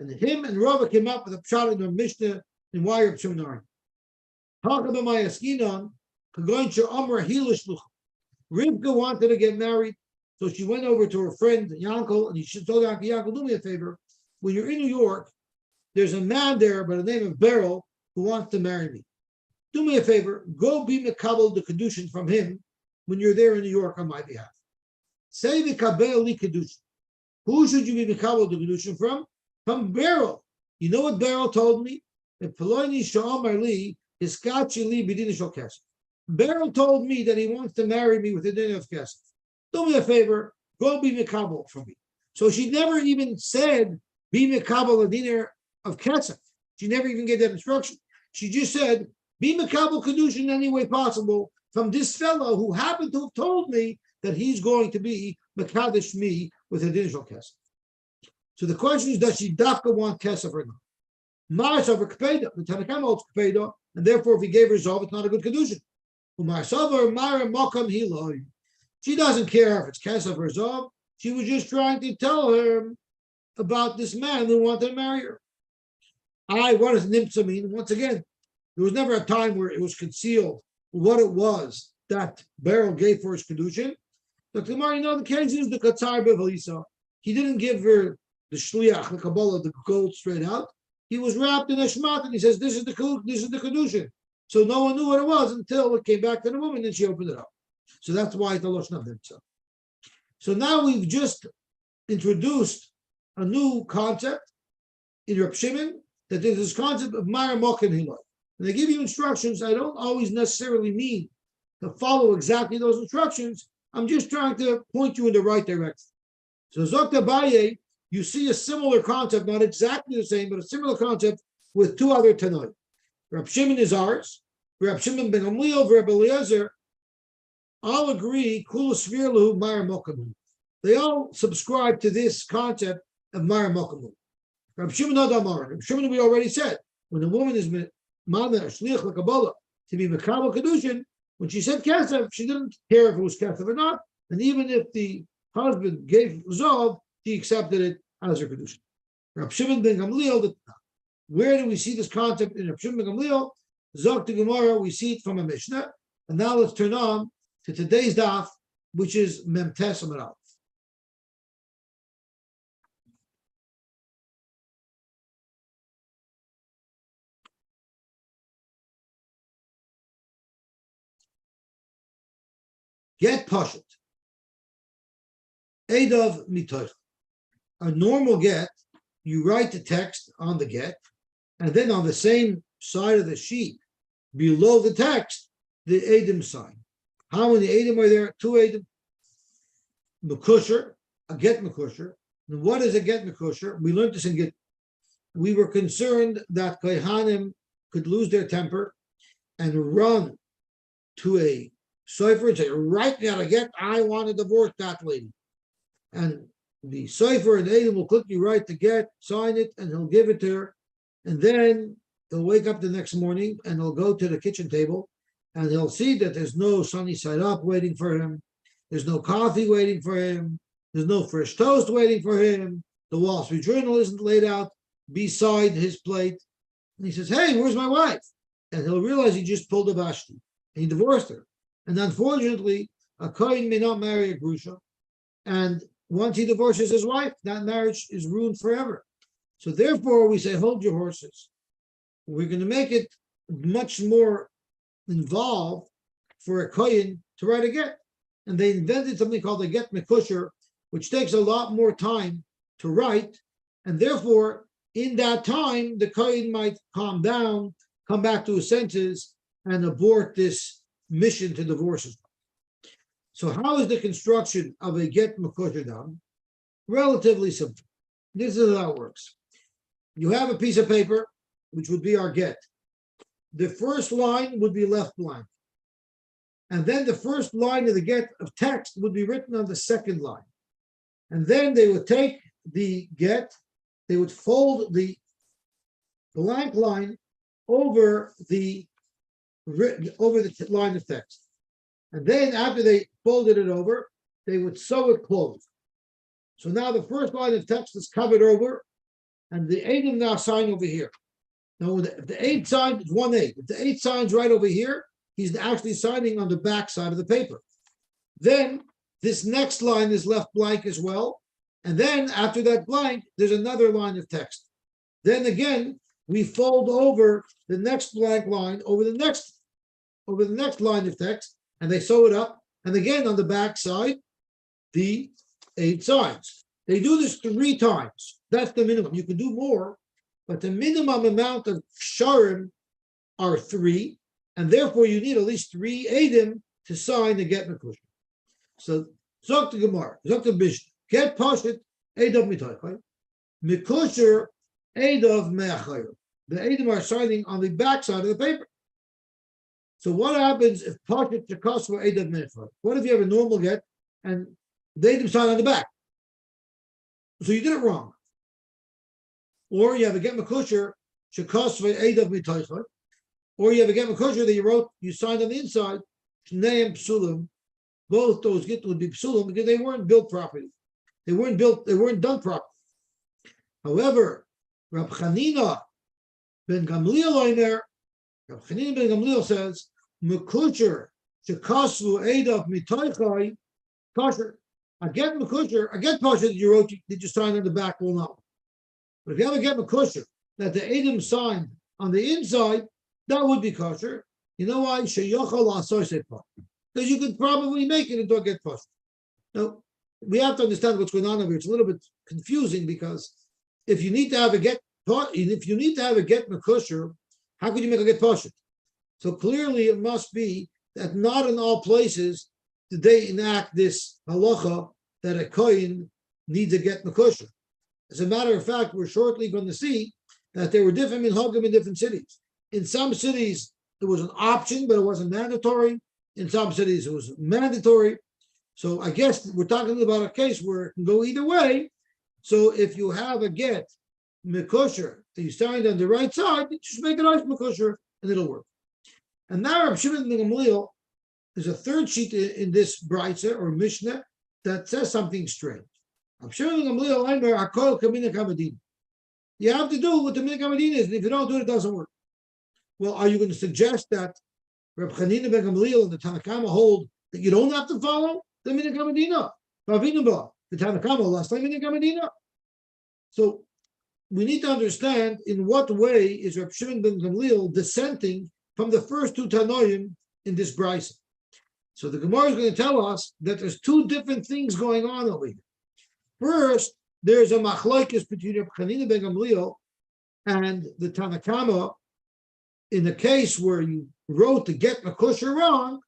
And him and Rava came up with a pshat in the Mishnah in Wire of Shemnarim. Rivka wanted to get married, so she went over to her friend Yankel, and she told Yankel, do me a favor. When you're in New York, there's a man there by the name of Beryl who wants to marry me. Do me a favor, go be Mekabel the Kiddushin from him when you're there in New York on my behalf. Say the Kabel li Kiddushin. Who should you be Mekabel the Kiddushin from? From Beryl. You know what Beryl told me? If Peloni Sha'amar li, Beryl told me that he wants to marry me with a din of kesef. Do me a favor, go be mekabel for me. So she never even said, be mekabel a dinner of kesef. She never even gave that instruction. She just said, be mekabel Kiddushin in any way possible from this fellow who happened to have told me that he's going to be mekadesh me with a din of kesef. So the question is, does she dafka want kesef or not? Mars over Kpeda, the Tanakam holds Kpeda, and therefore if he gave her Zov, it's not a good Kiddushin. She doesn't care if it's Kesef or Zov. She was just trying to tell her about this man who wanted to marry her. What does Nimtza mean? Once again, there was never a time where it was concealed what it was that Beryl gave for his Kiddushin. But tomorrow, the case is the Katzar Bevalisa. He didn't give her the Shliach, the Kabbalah, the gold straight out. He was wrapped in a shmat, and he says, "This is the Kiddushin." So no one knew what it was until it came back to the woman, and she opened it up. So that's why it's the Lashon of Nimtza. So now we've just introduced a new concept in Reb Shimon, that there's this concept of Mara Moken Hiloi. And they give you instructions. I don't always necessarily mean to follow exactly those instructions. I'm just trying to point you in the right direction. So Zok Abaye, you see a similar concept, not exactly the same, but a similar concept with two other Tanoi. Reb Shimon is ours. Reb Shimon ben Gamliel, Reb Eliezer, all agree, Kula Svir Lahu Mara Mokamu. They all subscribe to this concept of Mara Mokamu. Reb Shimon Adamar. Reb Shimon, we already said, when a woman is Mana Shliach L'Kabbalah to be Mekabel Kiddushin, when she said Kesef, she didn't care if it was Kesef or not, and even if the husband gave Zov, she accepted it as her Kiddushin. Reb Shimon ben Gamliel, where do we see this concept in Reb Shimon ben Gamliel? Zok to Gemara, we see it from a Mishnah. And now let's turn on to today's daf, which is Memtes Amar Aleph. Get Pashat. Eidov Mitoich. A normal get, you write the text on the get, and then on the same side of the sheet, below the text, the Eidim sign. How many Eidim are there? Two Eidim. Mekusher, a get Mekusher. And what is a get Mekusher? We learned this in Get. We were concerned that Kohanim could lose their temper and run to a Sofer and say, write me out a get, I want to divorce that lady. And the Sofer and Eidim will quickly write the get, sign it, and he'll give it to her. And then he'll wake up the next morning and he'll go to the kitchen table and he'll see that there's no sunny side up waiting for him, there's no coffee waiting for him, there's no fresh toast waiting for him, the Wall Street Journal isn't laid out beside his plate. And he says, hey, where's my wife? And he'll realize he just pulled a Vashti, and he divorced her. And unfortunately, a Kohen may not marry a Grusha. And once he divorces his wife, that marriage is ruined forever. So therefore, we say, hold your horses. We're going to make it much more involved for a Kohen to write a get. And they invented something called a get mekusher, which takes a lot more time to write. And therefore, in that time, the Kohen might calm down, come back to his senses, and abort this mission to divorce his wife. So how is the construction of a get mekusher done? Relatively simple. This is how it works. You have a piece of paper, which would be our get. The first line would be left blank. And then the first line of the get of text would be written on the second line. And then they would take the get, they would fold the blank line over the line of text. And then after they folded it over, they would sew it closed. So now the first line of text is covered over, and the eidim now sign over here. Now, if the 8 sign is 1/8. If the 8 signs right over here, he's actually signing on the back side of the paper. Then this next line is left blank as well. And then after that blank, there's another line of text. Then again, we fold over the next blank line over the next line of text, and they sew it up. And again, on the back side, the 8 signs. They do this 3 times. That's the minimum. You can do more, but the minimum amount of ksharim are 3, and therefore you need at least 3 edim to sign the get mekusher. So, zok the Gemara, zok the Mishnah, get poshet edav mitoichay, mekusher edav me'achayr. The edim are signing on the back side of the paper. So what happens if poshet shekosva edav me'achayr? What if you have a normal get and the edim sign on the back? So you did it wrong. Or you have a get mekusher shekosva edav mitoichay, or you have a get mekusher that you signed on the inside, shneim psulim. Both those get would be psulim because they weren't built properly. They weren't done properly. However, Rab Chanina ben Gamliel says, mekusher shekosvu edav mitoichay kosher. A get mekusher, a get posher that you wrote, did you sign on the back will not. But if you have a get mekusher that the edim signed on the inside, that would be kosher. You know why? Because you could probably make it into a get posher. Now, we have to understand what's going on over here. It's a little bit confusing because if you need to have a get mekusher, how could you make a get posher? So clearly, it must be that not in all places did they enact this halacha that a kohen needs a get mekusher. As a matter of fact, we're shortly going to see that there were different minhagim in different cities. In some cities, it was an option, but it wasn't mandatory. In some cities, it was mandatory. So I guess we're talking about a case where it can go either way. So if you have a get mekusher that you signed on the right side, just make a nice mekusher and it'll work. And now Reb Shimon ben Gamliel, there's a third sheet in this brayta or mishnah that says something strange. Reb Shimon ben Gamliel, hakol k'minhag hamadina. You have to do what the minhag hamadina is, and if you don't do it, it doesn't work. Well, are you going to suggest that Reb Chanina ben Gamliel and the Tanakama hold that you don't have to follow the minhag hamadina? The Tanakama last time minhag hamadina. So we need to understand in what way is Reb Shimon ben Gamliel dissenting from the first 2 Tanoim in this brayta. So the Gemara is going to tell us that there's 2 different things going on over here. First, there's a machlokes between Reb Chanina ben Gamliel and the Tanakama in the case where you wrote the get mekusher wrong.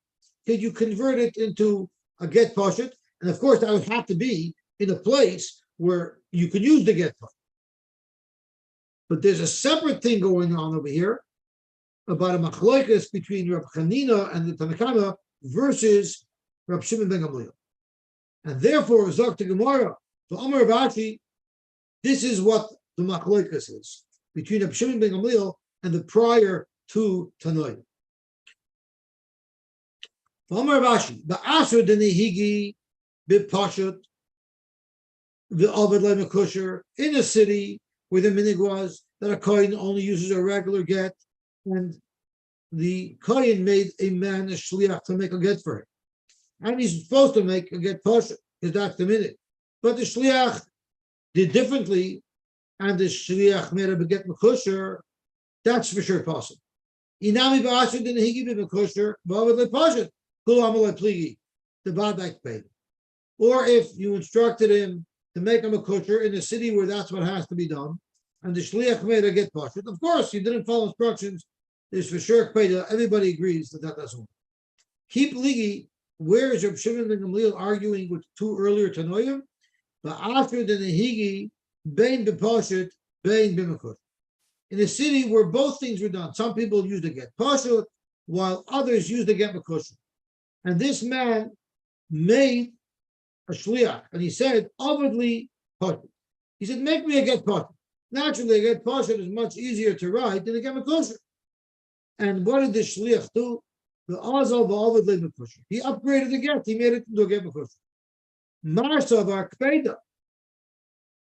Did you convert it into a get poshet? And of course, that would have to be in a place where you could use the get poshet. But there's a separate thing going on over here about a machlokes between Reb Chanina and the Tanakama versus Reb Shimon ben Gamliel. And therefore, Zok to Gemara, to Amar Rashi, this is what the machlokes is between Reb Shimon ben Gamliel and the prior 2 Tanoim. V'amar Rashi, ba'asur denehigi b'pashut v'avad le'mekosher, in a city where the minig was that a kohen only uses a regular get, and the kohen made a man a shliach to make a get for him, and he's supposed to make a get pashut because that's the minig. But the shliach did differently, and the shliach made a get mekosher. That's for sure possible. Inami ba'asur denehigi b'mekosher v'avad le'pashut kul amalei pligi, the badak paid. Or if you instructed him to make him a kosher in a city where that's what has to be done, and the shliach made a get pashut, of course you didn't follow instructions. There's for sure paid. Everybody agrees that doesn't work. Keep ligi. Where is Reb Shimon ben Gamliel arguing with two earlier tanoim? Ba'asher denehigi bein b'pashut bein b'mekosher. In a city where both things were done, some people used the get pashut while others used the get mekosher. And this man made a shliach, and he said, "Avidly pashut." He said, "Make me a get pashut." Naturally, a get pashut is much easier to write than a get mekosher. And what did the shliach do? The azal ba'avidly mekosher. He upgraded the get. He made it into a get mekosher. Marsav kpeda.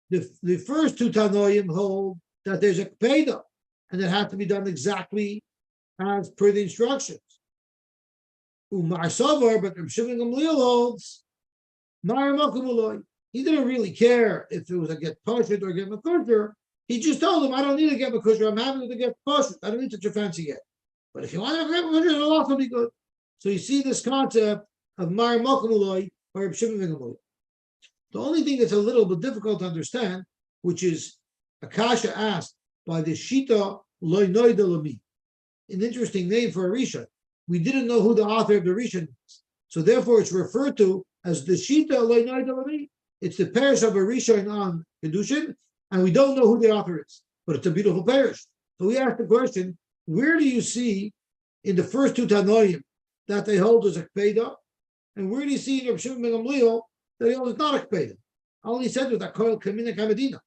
The first two tanoim hold that there's a kpeda, and it had to be done exactly as per the instructions. Umarsavar, but Reb Shimon Gamliel holds he didn't really care if it was a get pashut or get mekosher. He just told him, "I don't need to get mekosher. I'm happy with the get pashut. I don't need such a fancy get. But if you want to get mekosher, it'll also be good." So you see this concept of Mar Mokamuloi or Reb Shimon ben Gamliel. The only thing that's a little bit difficult to understand, which is a kasha asked by the Shita Loi Noida Lami, an interesting name for a Rishon. We didn't know who the author of the Rishon is, so therefore it's referred to as the Shita Loi Noida Lami. It's the parish of a Rishon on Kiddushin, and we don't know who the author is, but it's a beautiful parish. So we asked the question, where do you see in the first two Tanoim that they hold as a Kpeda, and where do you see in Reb Shimon ben Gamliel that he holds not a Kpeda? All he said was that Koil Kamina Kamadina.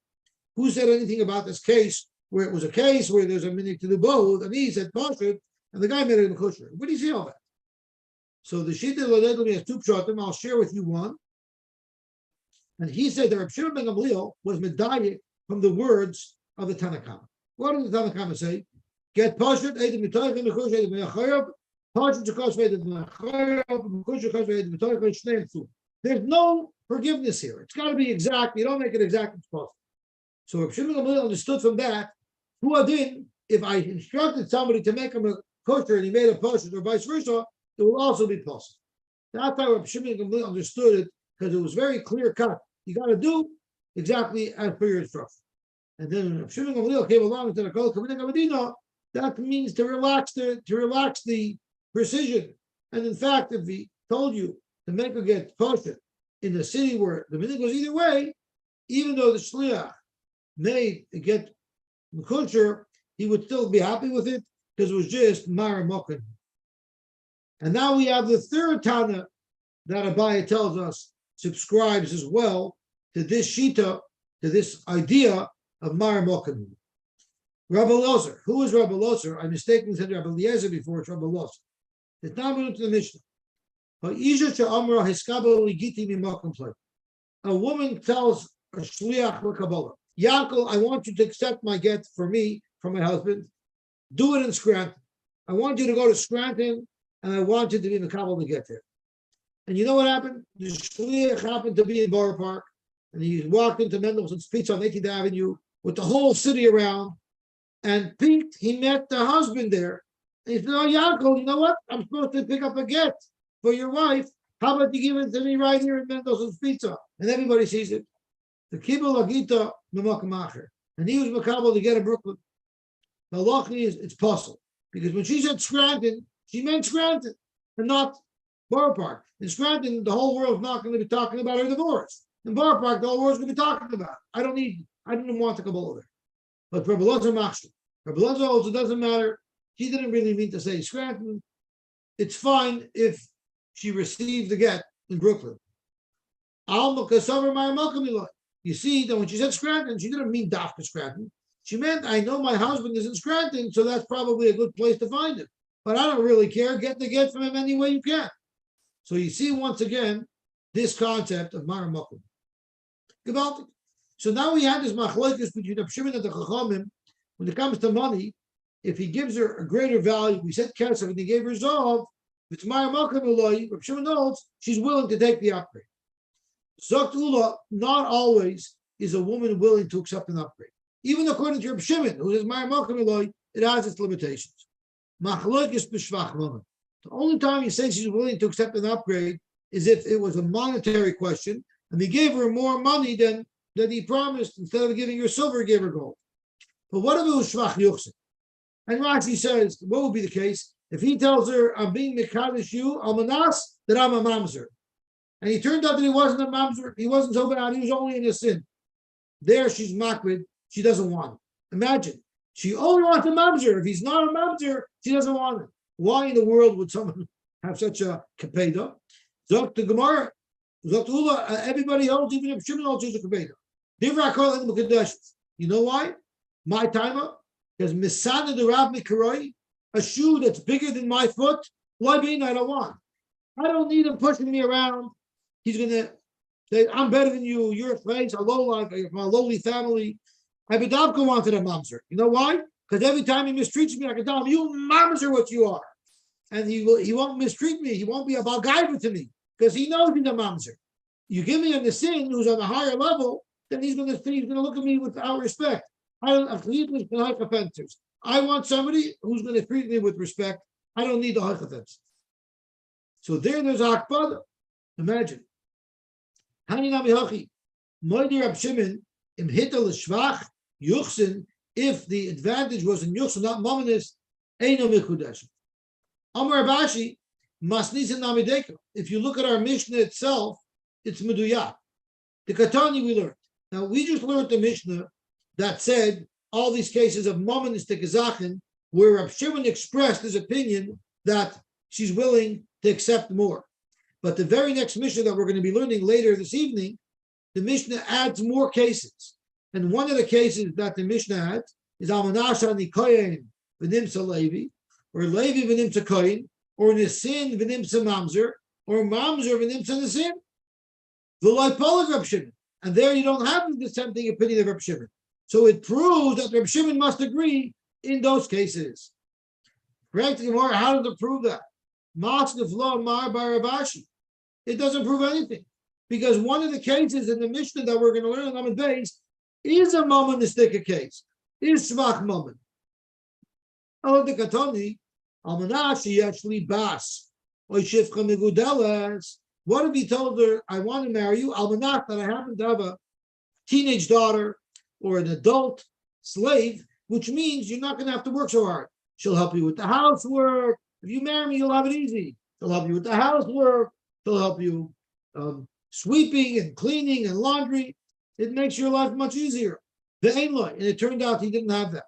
Who said anything about this case where it was a case where there's a minute to do both, and he said Pashut, and the guy made it in kosher? Where do you see all that? So the Shita Lodedlami has two pshatim. I'll share with you one. And he said that Reb Shimon ben Gamliel was medayik from the words of the Tanakhama. What did the Tanakhama say? Get Pashut, Eidim Mitoich, and Mekosher, Eidim Mechayob, Pashut, Shekos, Eidim Mechayob, Mekosher, Shekos, Eidim Mitoich, Shnei Tzum. There's no forgiveness here. It's got to be exact. You don't make it exact as possible. So Reb Shimon ben Gamliel understood from that, who adin, if I instructed somebody to make him a kosher and he made a Pashut, or vice versa, it will also be possible. That's how Reb Shimon ben Gamliel understood it, because it was very clear cut. You got to do exactly as per your instruction. And then when Reb Shimon ben Gamliel came along and said, that means to relax the precision. And in fact, if he told you to make a get kosher in the city where the minhag was either way, even though the shliach made a get kosher, he would still be happy with it because it was just Mara Mokin. And now we have the third Tana that Abaye tells us subscribes as well to this Shita, to this idea of Mara Mokin. Rabbi Lozer. Who is Rabbi Lozer? I mistakenly said Rabbi Eliezer before. It's Rabbi Lozer. It's not into the Mishnah. A woman tells a shliach l'kabbalah, Yaakov, I want you to accept my get for me, from my husband. Do it in Scranton. I want you to go to Scranton, and I want you to be in the Kabbalah to get there. And you know what happened? The shliach happened to be in Borough Park, and he walked into Mendelssohn's Pizza on 18th Avenue with the whole city around, and peeked, he met the husband there. And he said, "Oh, Yaakov, you know what? I'm supposed to pick up a get for your wife. How about you give it to me right here in Mendelssohn's Pizza?" And everybody sees it. The Kibbul Agita Memakamacher. And he was Makabal to get in Brooklyn. The halacha is it's possible. Because when she said Scranton, she meant Scranton and not Borough Park. In Scranton, the whole world's not going to be talking about her divorce. In Borough Park, the whole world's going to be talking about it. I didn't want to go over there. But Rabbi Lozer Machshir. Rabbi Lozer also doesn't matter. He didn't really mean to say Scranton. It's fine if she received the get in Brooklyn. You see that when she said Scranton, she didn't mean Dafka Scranton. She meant, I know my husband is in Scranton, so that's probably a good place to find him. But I don't really care. Get the get from him any way you can. So you see once again this concept of Mara Makom. Gewaltig. So now we have this machlokes between Reb Shimon and the Chachamim when it comes to money. If he gives her a greater value, we said Kesef, and he gave her Zov, if it's Mara Makom Eloi, Reb Shimon knows she's willing to take the upgrade. Zokt Ula, not always is a woman willing to accept an upgrade. Even according to Reb Shimon, who says Mara Makom Eloi, it has its limitations. Machlokes b'shvach mammon. The only time you say she's willing to accept an upgrade is if it was a monetary question, and he gave her more money than he promised. Instead of giving her silver, he gave her gold. But what if it was shvach yuchsin? And Rashi says, what would be the case if he tells her, I'm being mekadosh you, almanas, that I'm a mamzer? And he turned out that he wasn't a mamzer, he wasn't so bad, he was only in a sin. There she's makrid, she doesn't want it. Imagine, she only wants a mamzer. If he's not a mamzer, she doesn't want it. Why in the world would someone have such a kapeda? Zok the Gemara, Zok Ula, everybody else, even if Shimon holds, is a kapeda. You know why? My timer, because Misana the Rab Mikaroi, a shoe that's bigger than my foot, why being I don't want. I don't need him pushing me around. He's gonna say, I'm better than you, you're a place, a low life, from a lowly family. Abidavka wanted a mamzer. You know why? Because every time he mistreats me, I can tell him, you mamzer what you are. And he won't mistreat me. He won't be a balgaiva to me because he knows he's a mamzer. You give me a nisin who's on a higher level, then he's going to look at me without respect. I want somebody who's going to treat me with respect. I don't need the hachafetz. So there's akbada. Imagine. Haninami Moidi Rab Shimon im hitel shvach yuchsin. If the advantage was in yuchsin, not mominus, eino mikudesh. Amar Abashi masnisin namideka. If you look at our Mishnah itself, it's meduyak. The Katani we learned. Now we just learned the Mishnah that said all these cases of mominus to Kazachin, where Rab Shimon expressed his opinion that she's willing to accept more. But the very next Mishnah that we're going to be learning later this evening, the Mishnah adds more cases. And one of the cases that the Mishnah adds is Almanasha Nikoyen V'nimsa Levi, or Levi V'nimsa Koyin, or Nisin V'nimsa Mamzer, or Mamzer V'nimsa Nisin. V'loi Polag Rab Shimon. And there you don't have the dissenting opinion of Rab Shimon. So it proves that Rab Shimon must agree in those cases. Correct, Gemara, how does it prove that? Maskef Lo Mar Bar Ravashi. It doesn't prove anything. Because one of the cases in the Mishnah that we're going to learn in Lamed Beis is a momonistic case, is Shvach Momon. Oh, the Katoni, Almanashi actually bas, or Shifcha Megudelas. What if he told her, I want to marry you, Almanach, that I happen to have a teenage daughter or an adult slave, which means you're not going to have to work so hard. She'll help you with the housework. If you marry me, you'll have it easy. She'll help you with the housework. She'll help you sweeping and cleaning and laundry. It makes your life much easier. The Einloi, and it turned out he didn't have that.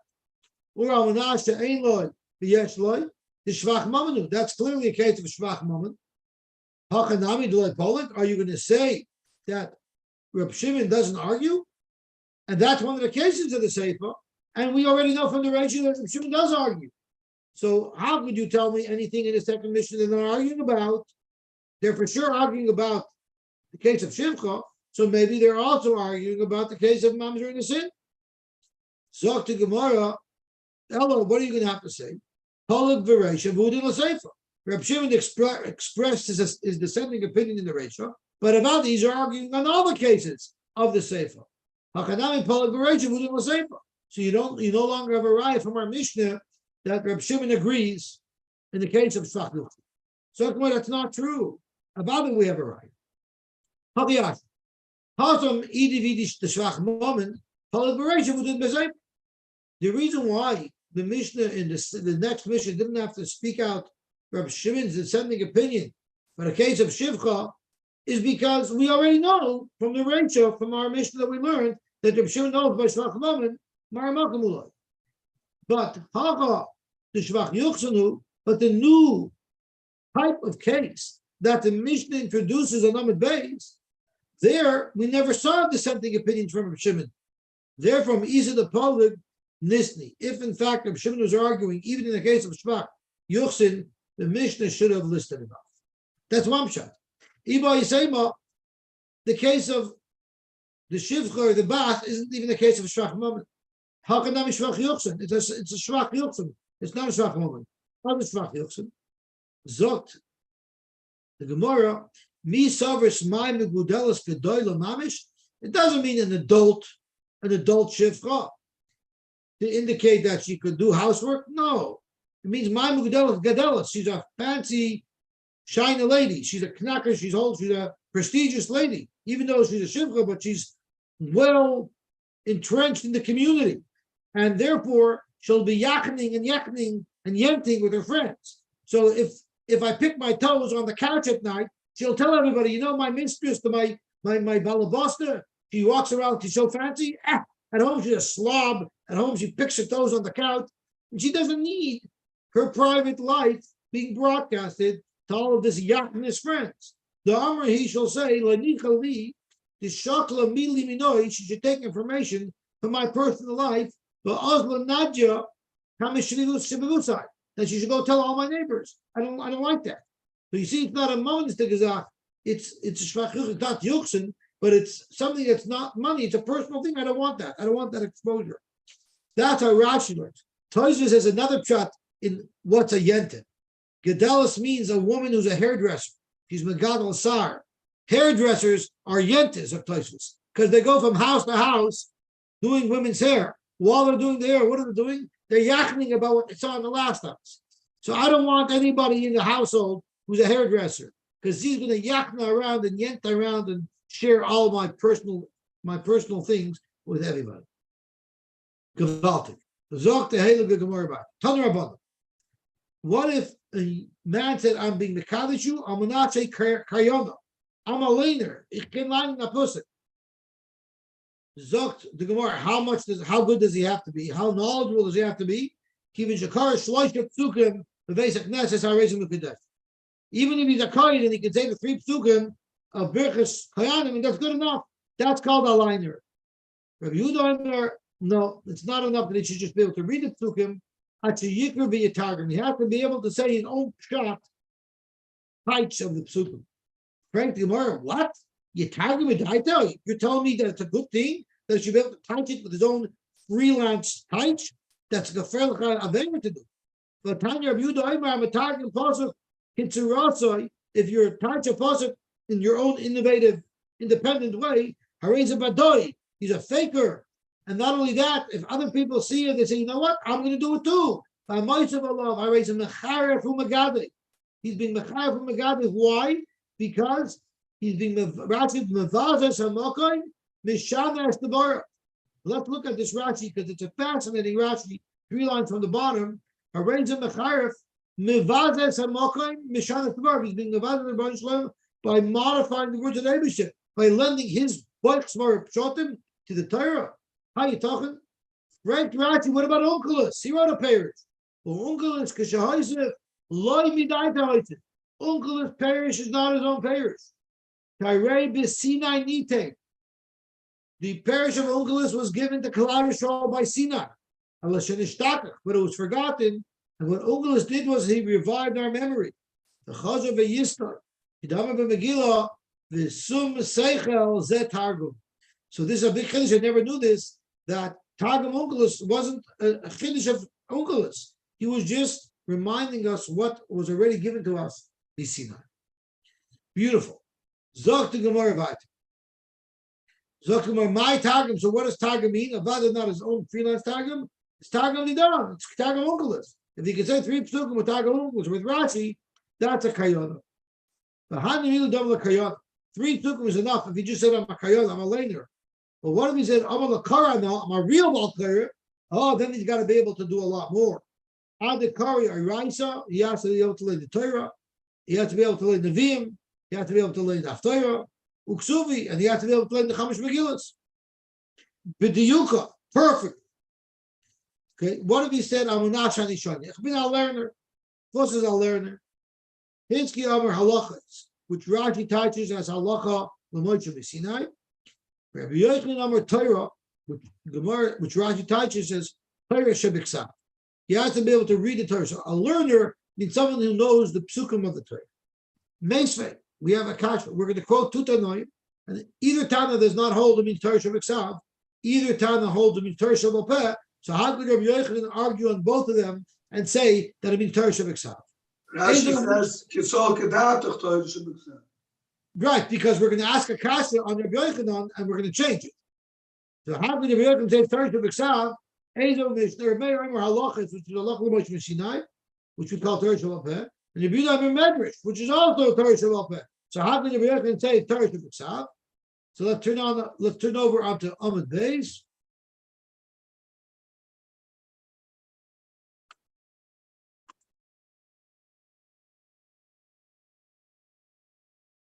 Or Almanash the Einloi, the Yeshloi, the Shvach Mamanu. That's clearly a case of Shvach Maman. Hachanami Delay Polik, are you going to say that Reb Shimon doesn't argue? And that's one of the cases of the Sefer. And we already know from the ratio that Reb Shimon does argue. So how could you tell me anything in the second mission that they're arguing about? They're for sure arguing about the case of Shivcha, so maybe they're also arguing about the case of Mamzer and the sin. Zok to Gemara, Ella, what are you going to have to say? Polik v'reisha v'udin l'seifa. Reb Shimon expressed his dissenting opinion in the Reisha, but about these are arguing on all the cases of the Sefer. Hakanami Polik v'reisha v'udin l'seifa. So you no longer have a raya from our Mishnah that Reb Shimon agrees in the case of Shvach Yuchsin. So that's not true. About it we have a raya. Haviyash. Hasam idi vidish the Shvach moment. Polik v'reisha v'udin l'seifa. The reason why the Mishnah in the next Mishnah didn't have to speak out Reb Shimon's dissenting opinion, but a case of Shivcha, is because we already know from the Reisha, from our Mishnah that we learned, that Reb Shimon knows by Shvach Mammon, Maramakam. But Haga, the Shvach Yuchsanu, but the new type of case that the Mishnah introduces on Lamed Beis, there we never saw dissenting opinions from Reb Shimon. There from Isa the Polig, Nisni. If in fact Reb Shimon was arguing, even in the case of Shvach Yuchsin, the Mishnah should have listed it off. That's one shot. Iba Yisema, the case of the shivcha or the bath isn't even the case of a shvach moment. How can that be shvach yuchsin? It's a shvach yuchsin. It's not a shvach moment. How is shvach yuchsin? Zogt the Gemara, mi savris my megudelas gedoyla mamish. It doesn't mean an adult shivcha to indicate that she could do housework. No, it means my megudelas gedelas. She's a fancy, shiny lady. She's a knacker. She's old. She's a prestigious lady. Even though she's a shivcha, but she's well entrenched in the community, and therefore she'll be yakning and yenting with her friends. So if I pick my toes on the couch at night, she'll tell everybody, you know, my mistress, my balabasta, she walks around, she's so fancy. At home she's a slob. At home she picks her toes on the couch, and she doesn't need her private life being broadcasted to all of this yakness friends. The Amr he shall say, the shakla mili minoi, she should take information from my personal life, but Oslo Nadja that she should go tell all my neighbors. I don't like that. So you see, it's not a monistic gazach, it's a shvach, it's not yuchsin, but it's something that's not money, it's a personal thing. I don't want that. I don't want that exposure. That's how Rashi learns. Tosfos has another pshat in what's a yentin. Gedalis means a woman who's a hairdresser. She's megadol sar. Hairdressers are yentas of Tosfos because they go from house to house doing women's hair. While they're doing the hair, what are they doing? They're yakking about what they saw in the last house. So I don't want anybody in the household who's a hairdresser because he's going to yakna around and yent around and share all my personal things with everybody. Gewaltig. Zog the heilige Gemara about Tanur Rabbanan. What if a man said, "I'm being mekadosh you, I'm not say kayona. I'm a laner. Ich can line a pussy." Zogt the Gemara, how good does he have to be? How knowledgeable does he have to be? Even if he's a kohen and he can say the 3 psukim of Birchas Koyanim, and that's good enough. That's called a liner. Rabbi Yehuda, no, it's not enough that he should just be able to read the psukim. He has to be able to say his own shot heights of the psukim. Frank the Gemara, what? You're telling me that it's a good thing that he should be able to touch it with his own freelance touch? That's the Ferlcha Avenger to do. But Tanya Rabbi Yehuda, I'm a target pasuk. If you're touch a pasuk in your own innovative, independent way, he's a faker. And not only that, if other people see it, they say, you know what? I'm going to do it too. He's being mechayr from Megadeh. Why? Because he's being Rashi mevazes hamokoy mishanas the bara. Let's look at this Rashi because it's a fascinating Rashi. 3 lines from the bottom. Arrange mechayr mevazes hamokoy mishanas the bara. He's being mevazes the by modifying the words of Eibusher, by lending his boiksmar pshotim to the Torah. How you talking? Right, Rashi, what about Unkelus? He wrote a parish. Well, Unkelus, Kashahizif, Loi Midaita. Unkelus parish is not his own parish. Tyrei Sinai Nite. The parish of Unkelus was given to Kalal Yisrael by Sinai. But it was forgotten. And what Unkelus did was he revived our memory. The Chazav Yistar, Hidama B'Megillah, the Sum Seichel Zet Targum. So this is a big chiddush. I never knew this, that Targum Onkelos wasn't a chiddush of Onkelos. He was just reminding us what was already given to us in Sinai. Beautiful. Zok to Gemara Vayt. Zok to Gemara, my Targum. So what does Targum mean? Avad is not his own freelance Targum. It's Targum Nidan. It's Targum Onkelos. If you can say 3 psukim with Targum Onkelos with Rashi, that's a kayona. But how do you double a kayona? 3 psukim is enough. If you just said I'm a kayona, I'm a laner. But what if he said, I'm a Lakara now, I'm a real Balkara? Oh, then he's got to be able to do a lot more. Adikari Araisa, he has to be able to learn the Torah, he has to be able to learn the Nevi'im, he has to be able to learn the Haftarah, Uksuvi, and he has to be able to learn the Chamish Megillas. B'diyuka, perfect. Okay, what if he said, I'm a Nachani Shani? Ich bin a learner. Plus is a learner. Hinsky Amar Halachas, which Rashi teaches as Halacha L'moicha B'Sinai. Rabbi Yochanan Amar Torah, which Rashi teaches says Torah Shebiksav. He has to be able to read the Torah. So a learner means someone who knows the psukim of the Torah. Meisvei, we have a kasha. We're going to quote two Tanoim, and either Tana does not hold the means Torah Shabbat, either Tana holds the means Torah Shabbat. So how could Rabbi Yochanan argue on both of them and say that it means Torah Shabbat? Rashi says, "Kisol kedatach Torah Shabbat." Right, because we're going to ask a kasha on Rabbi Yochanan and we're going to change it. So how could Rabbi Yochanan say Torah Shabbat? Ezo Mishnah Meir Omer Halachas, which is Halach L'Moshe Mishinai, which we call Torah Shabbat. And Rabbi Yehuda Medrash, which is also Torah Shabbat. So how can Rabbi Yochanan say Torah Shabbat? So let's turn over onto Amud Beis.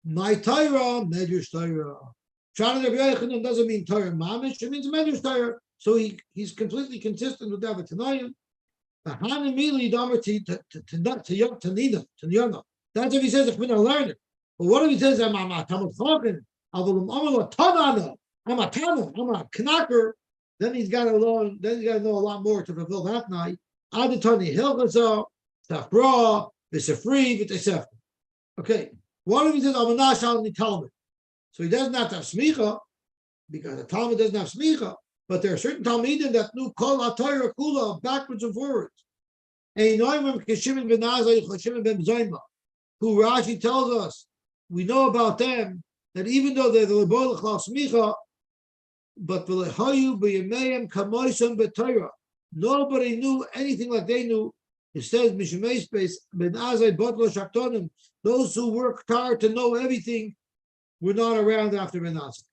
My Torah, Medrash Torah. Shana Rabbi Yochanan doesn't mean Torah Mamish, it means Medrash Torah. So he's completely consistent with that. That's if he says, I'm a learner. But what if he says, I'm a Talmud Chacham, I'm a Tanana, I'm a Tana, I'm a Knacker? Then he's got to know a lot more to fulfill that night. Adatani Hilchazah, Tafra, Visafri, Vitesef. Okay. What if he says, I'm a Nashal Talmud? So he doesn't have to have smicha, because the Talmud doesn't have smicha. But there are certain Talmidim that knew Kol HaTorah Kula backwards and forwards. Who Rashi tells us, we know about them, that even though they're the Leboilach La Smicha, but nobody knew anything like they knew. It says, those who worked hard to know everything were not around after Ben Azai.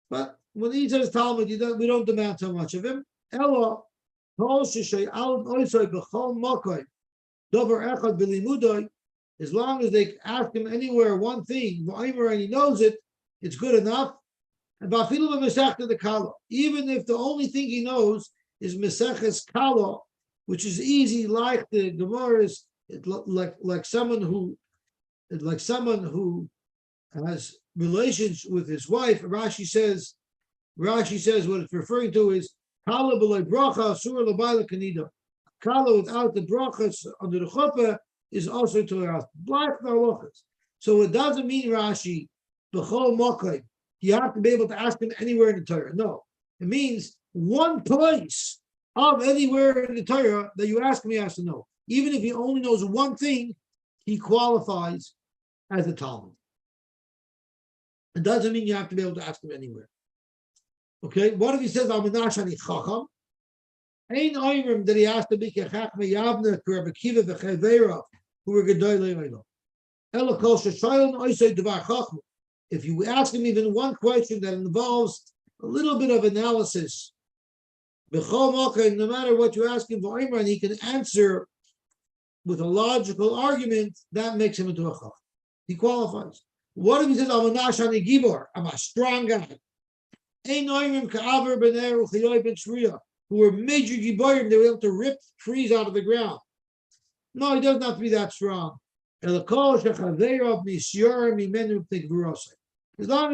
But when he says Talmud, we don't demand so much of him. Ella, as long as they ask him anywhere one thing, and he knows it, it's good enough. And even if the only thing he knows is Meseches Kala, which is easy, like the Gemara is like someone who has relations with his wife. Rashi says what it's referring to is Kala b'lei bracha asur l'bayla kanida. Kala without the brachas under the chuppah is also to the house. Black halachas. So it doesn't mean Rashi b'chol mokai. You have to be able to ask him anywhere in the Torah. No, it means one place of anywhere in the Torah that you ask him, he has to know. Even if he only knows one thing, he qualifies as a Talmud. It doesn't mean you have to be able to ask him anywhere. Okay, what if he says, I'm a Nashani Chacham? Ain't Oyrim that he has to be Kechachme Yavna, Rabbi Kiva, V'chevera, who were Gedolei Olam. Ela Kol Sheshayon Oisei Devar Chachma. If you ask him even one question that involves a little bit of analysis, no matter what you ask him for, and he can answer with a logical argument, that makes him into a chacham. He qualifies. What if he says, I'm a Nashani Gibor, I'm a strong guy? Who were major Giborim, they were able to rip trees out of the ground. No, he doesn't have to be that strong. As long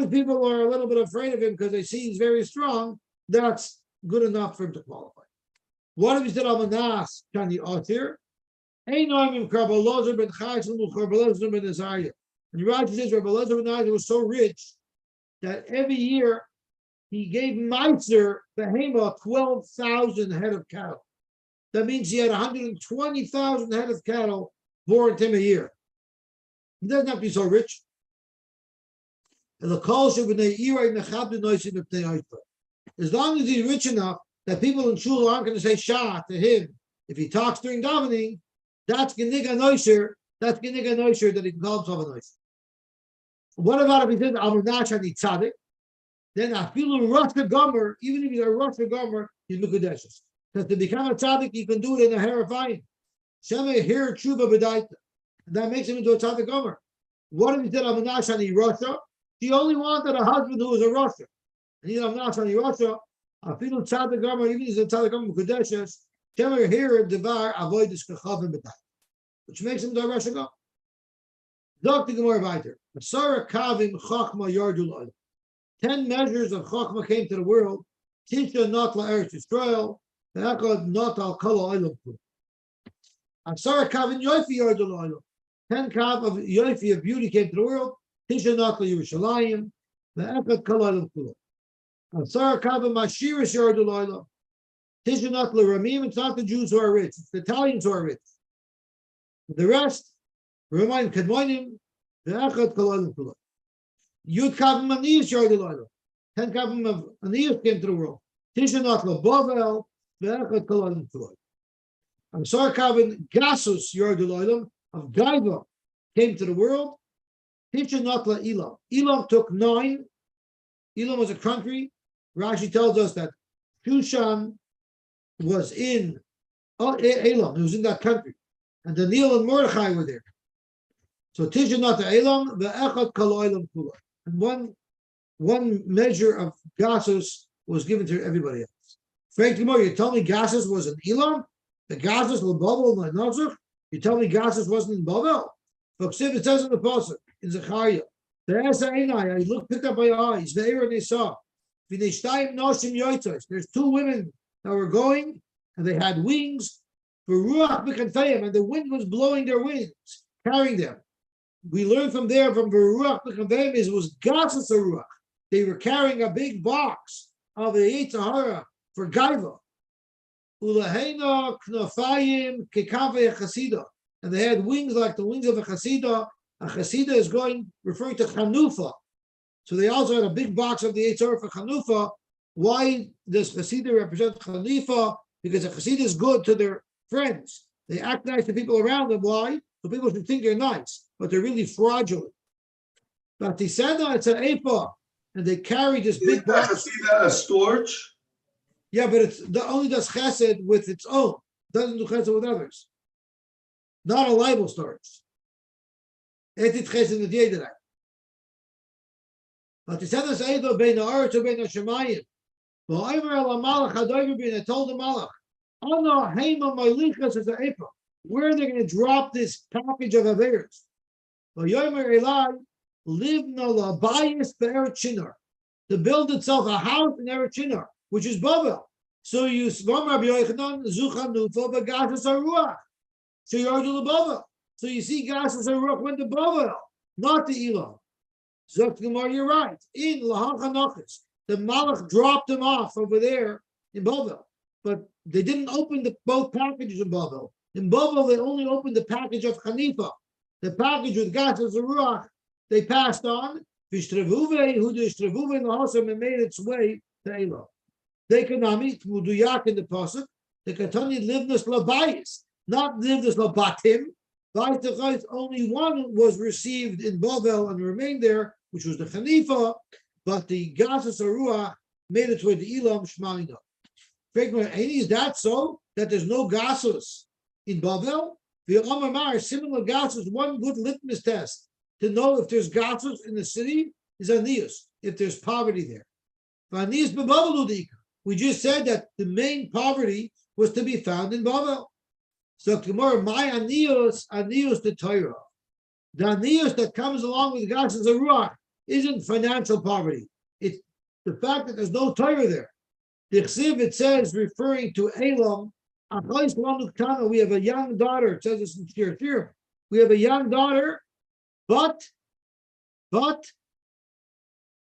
as people are a little bit afraid of him because they see he's very strong, that's good enough for him to qualify. What if he said, I'm a Nas, Shani Otir? And Rashi says Rabbi Elazar ben Azariah was so rich that every year he gave Meiser Behema 12,000 head of cattle. That means he had 120,000 head of cattle born to him a year. He doesn't have to be so rich. As long as he's rich enough that people in shul aren't going to say Shah to him if he talks during davening, that's Geniga Noisher. That's Geniga Noisher that he can call himself a Noisher. What about if he says Amunash Ani Tzadik? Then I feel a Rosh Gomer, even if he's a Rosh Gomer, he's Mekudeshes. Because to become a Tzadik, you can do it in a Herafayim. Shema Her Tshuva B'daita. That makes him into a Tzadik Gomer. What if he said Amunash Ani Rosha? He only wanted a husband who was a Rosha. And he's Amunash Ani Rosha. I feel Tzadik Gomer, even if he's a Tzadik Gomer Mekudeshes. Shema Her Devar Avoidus Kachavim B'daita. Which makes him the Rosh Gomer. Dr. Gemara Viter. Asara Kavim Chachma Yardul Oil. 10 measures of Chachma came to the world. Tisha not la Eretz Yisrael. Ve'echad not al Kol Oilam. Asara Kavim Yofi Yardul Oil. 10 kav of Yosy of beauty came to the world. Tisha Natla Yerushalayim, the Echad Kalal Kula. Asar kav of Mashiris Yardulayla. Tisha Natla Ramim, it's not the Jews who are rich, it's the Italians who are rich. The rest, Ramayin Kadmoinim, the Echad Kalal Kula. Yud kav of Aniyas Yardulayla. 10 kav of Aniyas came to the world. Tisha Natla Bavel, the Echad Kalal Kula. Asar kav of Gasus Yardulayla, of Gaiva, came to the world. Tisha Natla Elam. Elam took 9. Elam was a country. Rashi tells us that Shushan was in Elam. It was in that country. And Daniel and Mordechai were there. So Tisha Natla Elam, the Echad Kala Elam Kula. And one measure of Gasus was given to everybody else. Frank Gemara, you tell me Gasus was in Elam? The Gasus, Lababel, and Nazareth? You tell me Gasus wasn't in Babel? But it says in the Pasuk, in Zechariah, I picked up my eyes, the air and they saw. There's 2 women that were going, and they had wings, and the wind was blowing their wings, carrying them. We learned from there, from Veruach B'Kanfeim, it was Gasus Ruach. They were carrying a big box of the Yitzhahara for Gaiva. Ulahena Knafayim Kekave Chasida. And they had wings like the wings of a Chasida. A Chasida is referring to Chanufa. So they also had a big box of the Yitzhahara for Chanufa. Why does Chasida represent Chanufa? Because a Chasida is good to their friends. They act nice to people around them. Why? So people should think they're nice, but they're really fraudulent. But he said that it's an Epa, and they carry this big box. Chasida a storage? Yeah, but it only does chesed with its own. Doesn't do chesed with others. Not a libel storage. Etit chesed with yedera. But he said this Eido bein ha'aretz u'bein ha'shemayim. V'oimer el ha'malach hadoiver bin, I told the malach, Ana heima ma'lichas is a epa. Where are they going to drop this package of averos? V'yoimer elai livna labayis be'eret shinar. To build itself a house in Eretz Shinar, which is Babel. So you Svam Rabbi Yochanan Zuchanufa B'Gasas Haruach. So you are to Babel. So you see Gasas Haruach went to Babel, not to Elam. Zok Gemara, you're right. In Lahachanachis, the Malach dropped them off over there in Babel, but they didn't open both packages in Babel. In Babel, they only opened the package of Hanifa. The package with Gasas Haruach, they passed on. V'shtrevuve, who the Shtrevuve in the Hosam and made its way to Elam. They cannot Muduyak in the Pasuk. The Katani livnus labayis, not livnus labatim. Only one was received in Babel and remained there, which was the Hanifa, but the Gasas Aruach made it toward the Elam Shmaina. Is that so? That there's no Gasus in Babel? The Amar, similar Gasus, one good litmus test to know if there's Gasus in the city is Aniyus, if there's poverty there. We just said that the main poverty was to be found in Babel. So tomorrow, my Aniyus the Torah. The Aniyus that comes along with Gasus Aruach isn't financial poverty. It's the fact that there's no Torah there. The Chsiv, it says, referring to Elam, we have a young daughter. It says this in Shir Shir. We have a young daughter, but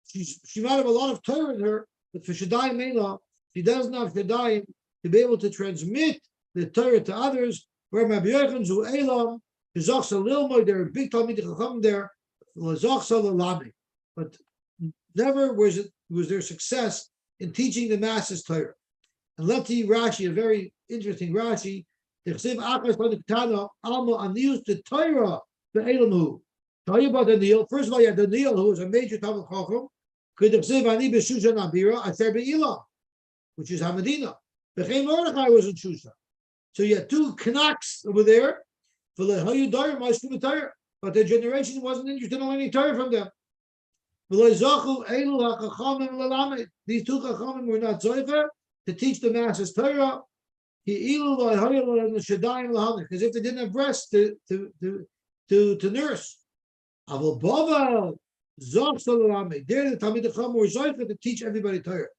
she might have a lot of Torah in her, but for Shaddai Mela, she doesn't have Shaddai to be able to transmit the Torah to others. Where Rabbi Yochanan zu Elam, Zachsa Lilmoy, there are big Talmid Chacham there, Zachsa Lalami. But never was there success in teaching the masses Torah. And let's see Rashi, a very interesting Rashi. The Chsiv Akas L'Niktana Alma Aniyus the Torah the Elamu. Tell you about Daniel. First of all, you had Daniel, who was a major Talmid Chacham. Could have said Ani b'Shushan Abira Aser be'Elam, which is Hamadina. B'Chein Mordechai was in Shushan. So you had 2 Knacks over there. But their generation wasn't interested in learning Torah from them. These 2 Chachamim were not Zoifer to teach the masses Torah. Because if they didn't have breasts to nurse. There the Talmid Chacham were Zoifer to teach everybody Torah.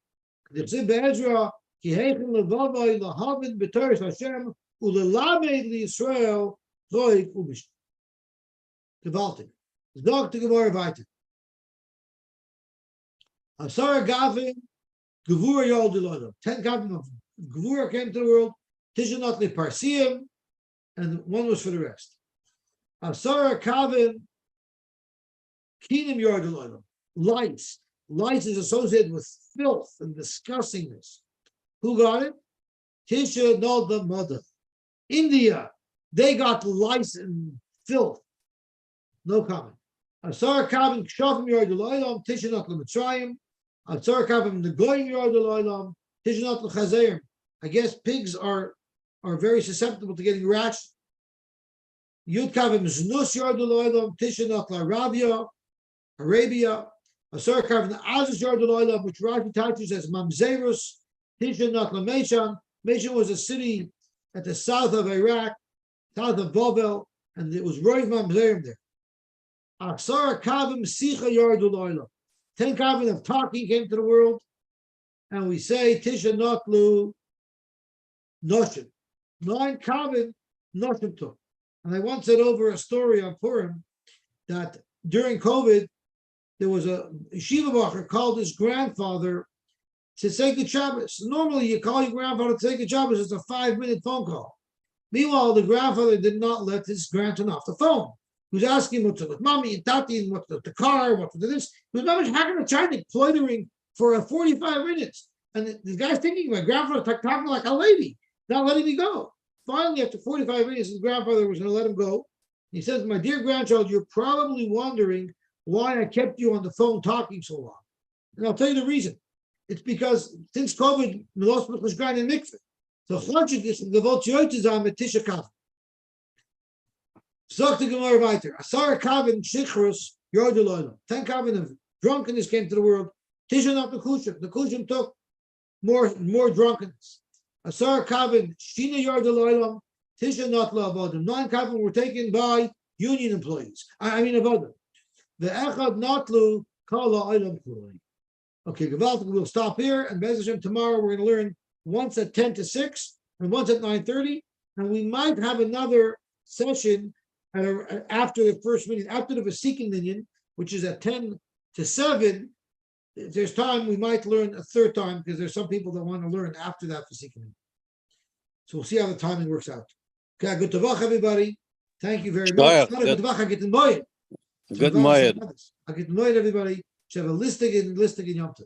Gewaltig. Zog to Gemara weiter. Asara Gavin, Gevura Yol Dilodo. 10 Gavin of Gevura came to the world. Tishanot Le Parsiim, and one was for the rest. Asara Kavin, Kinim Yol Dilodo. Lice. Lice is associated with filth and disgustingness. Who got it? Tisha Nod the mother. India, they got lice and filth. No comment. Asar Kavim Kshavim Yord Eloilam, Tishanot L'Mitzrayim. Asar Kavim Negoyim Yord Eloilam, Tishanot L'Chazerim. I guess pigs are very susceptible to getting rashed. Yud Kavim Znus Yord Eloilam, Tishanot L'Arabia, Arabia. Asar Kavim Azus Yord Eloilam, which Rashi touches as Mamzerus, Tishanot L'Meshan. Meshan was a city at the south of Iraq, south of Babel, and it was Roiv Mamzerim there. Aksara Kavim Sicha Yardu Loila. 10 Kavim of talking came to the world, and we say Tisha Notlu Noshim. 9 Kavim Noshim took. And I once said over a story on Purim that during COVID, there was a yeshiva bacher called his grandfather to say good Shabbos. Normally, you call your grandfather to say good Shabbos, it's a 5-minute phone call. Meanwhile, the grandfather did not let his grandson off the phone. He was asking what's with mommy and tati, and what's the car, what's with this. He was not having a China ploitering for 45 minutes. And the guy's thinking, my grandfather talking like a lady, not letting me go. Finally, after 45 minutes, his grandfather was going to let him go. He says, my dear grandchild, you're probably wondering why I kept you on the phone talking so long. And I'll tell you the reason. It's because since COVID, Milosmach was granted mikveh. So Chonchik and Gavot Yoytizam at Tisha Kav. Zok to Gemara weiter. Asara Kavin Shichrus Yorduloilam. 10 Kavin of drunkenness came to the world. Tisha not the Kushim. The Kushim took more drunkenness. Asara Kavin Shina Yorduloilam. Tisha not Lavadim. 9 Kavin were taken by union employees. Avodim. The Echad Notlu Kala Oilam Kuloi. Okay, Gavaltik, we'll stop here, and Bez Hashem, tomorrow we're going to learn once at 10 to 6 and once at 9:30, and we might have another session after the first meeting, after the Vasikin Minyan, which is at 10 to 7. If there's time, we might learn a third time, because there's some people that want to learn after that Vasikin Minyan. So we'll see how the timing works out. Okay, good tavach, everybody. Thank you very much. Good Moed. everybody. Have a listing in Yom Tov.